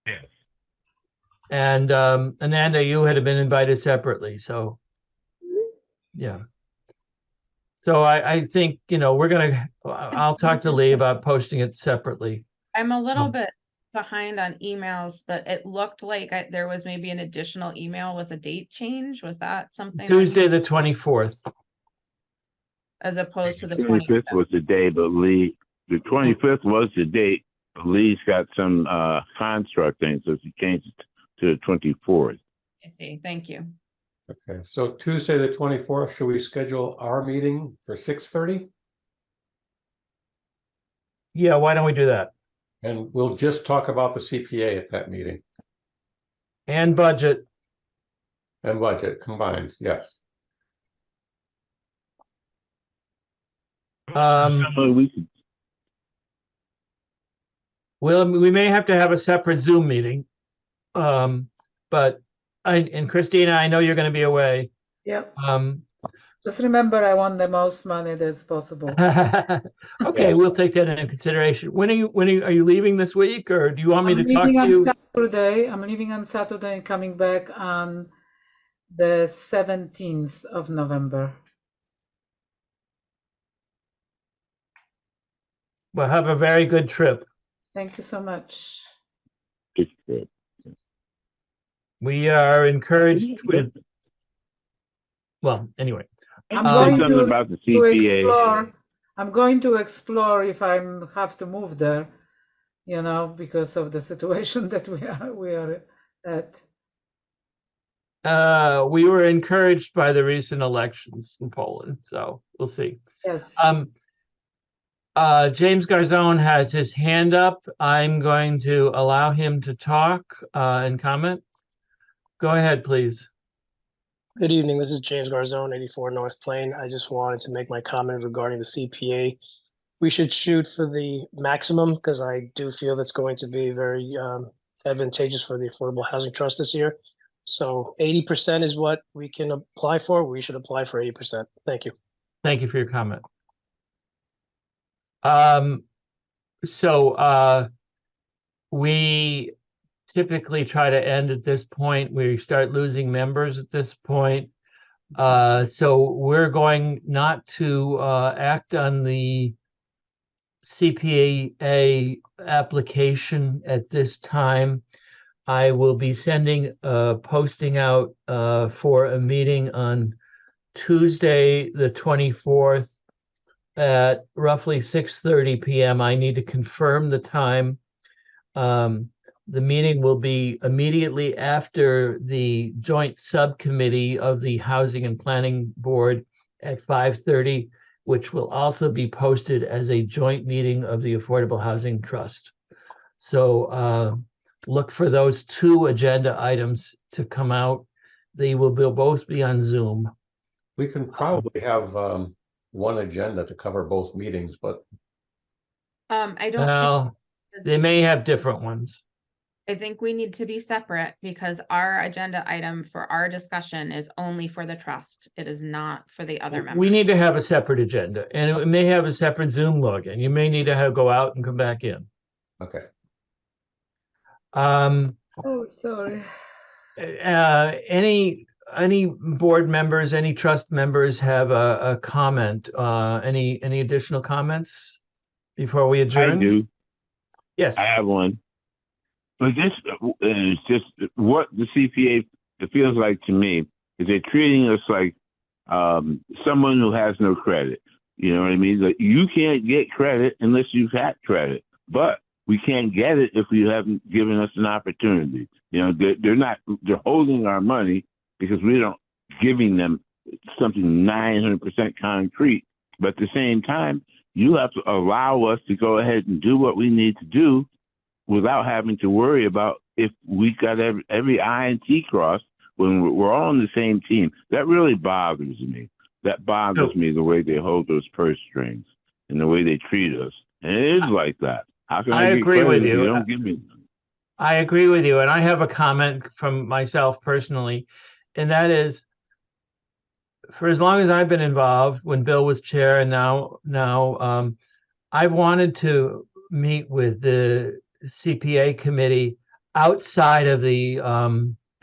F: Yes.
A: And Ananda, you had been invited separately, so yeah. So I think, I'll talk to Lee about posting it separately.
D: I'm a little bit behind on emails, but it looked like there was maybe an additional email with a date change. Was that something?
A: Tuesday, the 24th.
D: As opposed to the
F: 25th
D: 25th.
F: was the day, but the 25th was the date. But Lee's got some construct things, so she changed it to the 24th.
D: I see. Thank you.
B: Okay, so Tuesday, the 24th, should we schedule our meeting for 6:30?
A: Yeah, why don't we do that?
B: And we'll just talk about the CPA at that meeting
A: And budget.
B: and budget combined, yes.
F: We could,
A: Well, we may have to have a separate Zoom meeting. But and Christina, I know you're going to be away.
E: Yep.
A: Um,
E: Just remember, I want the most money that's possible.
A: okay,
B: Yes.
A: we'll take that into consideration. When are you leaving this week, or do you want me
E: I'm
A: to talk
E: leaving
A: to
E: on
A: you?
E: Saturday. I'm leaving on Saturday and coming back on the 17th of November.
A: Well, have a very good trip.
E: Thank you so much.
F: it's good.
A: We are encouraged with. Well, anyway.
E: I'm
F: Say
E: going
F: something
E: to,
F: about the
E: to
F: CPA.
E: explore. I'm going to explore if I have to move there, because of the situation that we are at.
A: We were encouraged by the recent elections in Poland, so we'll see.
E: Yes.
A: James Garzone has his hand up. I'm going to allow him to talk and comment. Go ahead, please.
J: Good evening. This is James Garzone, 84 North Plain. I just wanted to make my comment regarding the CPA. We should shoot for the maximum because I do feel that's going to be very advantageous for the Affordable Housing Trust this year. So 80% is what we can apply for. We should apply for 80%. Thank you.
A: Thank you for your comment. So we typically try to end at this point. We start losing members at this point. So we're going not to act on the CPA application at this time. I will be sending a posting out for a meeting on Tuesday, the 24th at roughly 6:30 p.m. I need to confirm the time. The meeting will be immediately after the joint subcommittee of the Housing and Planning Board at 5:30, which will also be posted as a joint meeting of the Affordable Housing Trust. So look for those two agenda items to come out. They will both be on Zoom.
B: We can probably have one agenda to cover both meetings, but
D: I don't
A: Well,
D: think,
A: they may have different ones.
D: I think we need to be separate because our agenda item for our discussion is only for the trust. It is not for the other members.
A: We need to have a separate agenda, and it may have a separate Zoom login. You may need to go out and come back in.
B: okay.
E: Oh, sorry.
A: Any board members, any trust members have a comment? Any additional comments before we adjourn?
F: I do.
A: Yes.
F: I have one. But this is just what the CPA feels like to me is they're treating us like someone who has no credit. You know what I mean? Like you can't get credit unless you've had credit, but we can't get it if you haven't given us an opportunity. You know, they're holding our money because we don't giving them something 900% concrete. But at the same time, you have to allow us to go ahead and do what we need to do without having to worry about if we got every I and T crossed when we're all on the same team. That really bothers me. That bothers me, the way they hold those purse strings and the way they treat us. And it is like that. How can I get
A: agree
F: credit
A: with
F: if
A: you.
F: don't give me none?
A: I agree with you, and I have a comment from myself personally, and that is, for as long as I've been involved, when Bill was chair, and now, I've wanted to meet with the CPA committee outside of the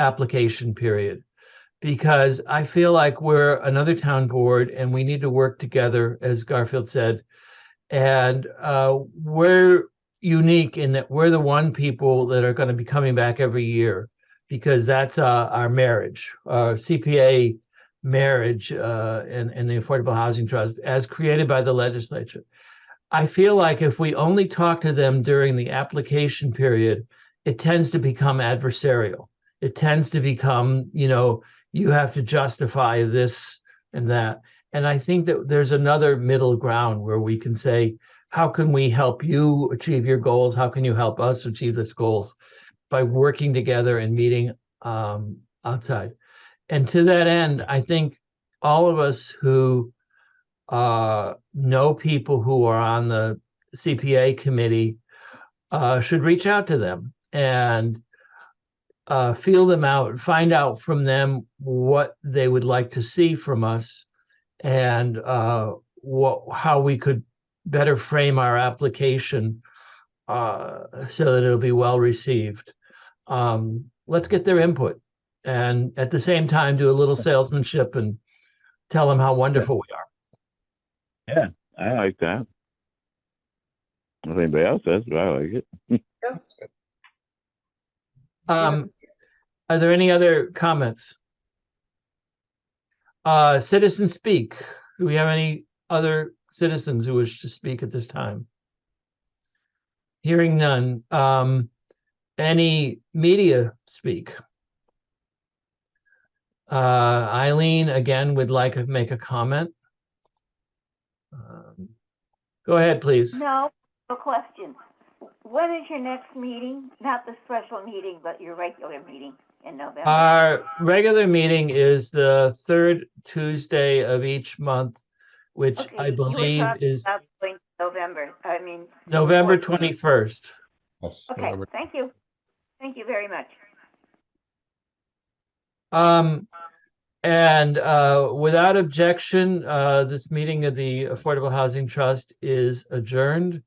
A: application period, because I feel like we're another town board and we need to work together, as Garfield said. And we're unique in that we're the one people that are going to be coming back every year, because that's our marriage, our CPA marriage and the Affordable Housing Trust as created by the legislature. I feel like if we only talk to them during the application period, it tends to become adversarial. It tends to become, you have to justify this and that. And I think that there's another middle ground where we can say, how can we help you achieve your goals? How can you help us achieve those goals by working together and meeting outside? And to that end, I think all of us who know people who are on the CPA committee should reach out to them and feel them out, find out from them what they would like to see from us, and how we could better frame our application so that it'll be well received. Let's get their input, and at the same time do a little salesmanship and tell them how wonderful we are.
F: Yeah, I like that. I don't know if anybody else does, but I like it.
A: Are there any other comments? Citizens speak. Do we have any other citizens who wish to speak at this time? Hearing none. Any media speak? Eileen again would like to make a comment. Go ahead, please.
H: No, a question. When is your next meeting? Not the special meeting, but your regular meeting in November?
A: Our regular meeting is the third Tuesday of each month, which
H: Okay,
A: I
H: you were
A: believe
H: talking
A: is
H: about going to November, I mean.
A: November
H: 14th.
A: 21st.
B: Yes,
H: Okay,
B: November.
H: thank you. Thank you very much.
A: And without objection, this meeting of the Affordable Housing Trust is adjourned.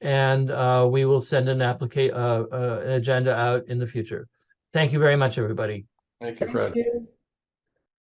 A: And we will send an an agenda out in the future. Thank you very much, everybody.
B: Thank you,
E: Thank
B: Fred.
E: you.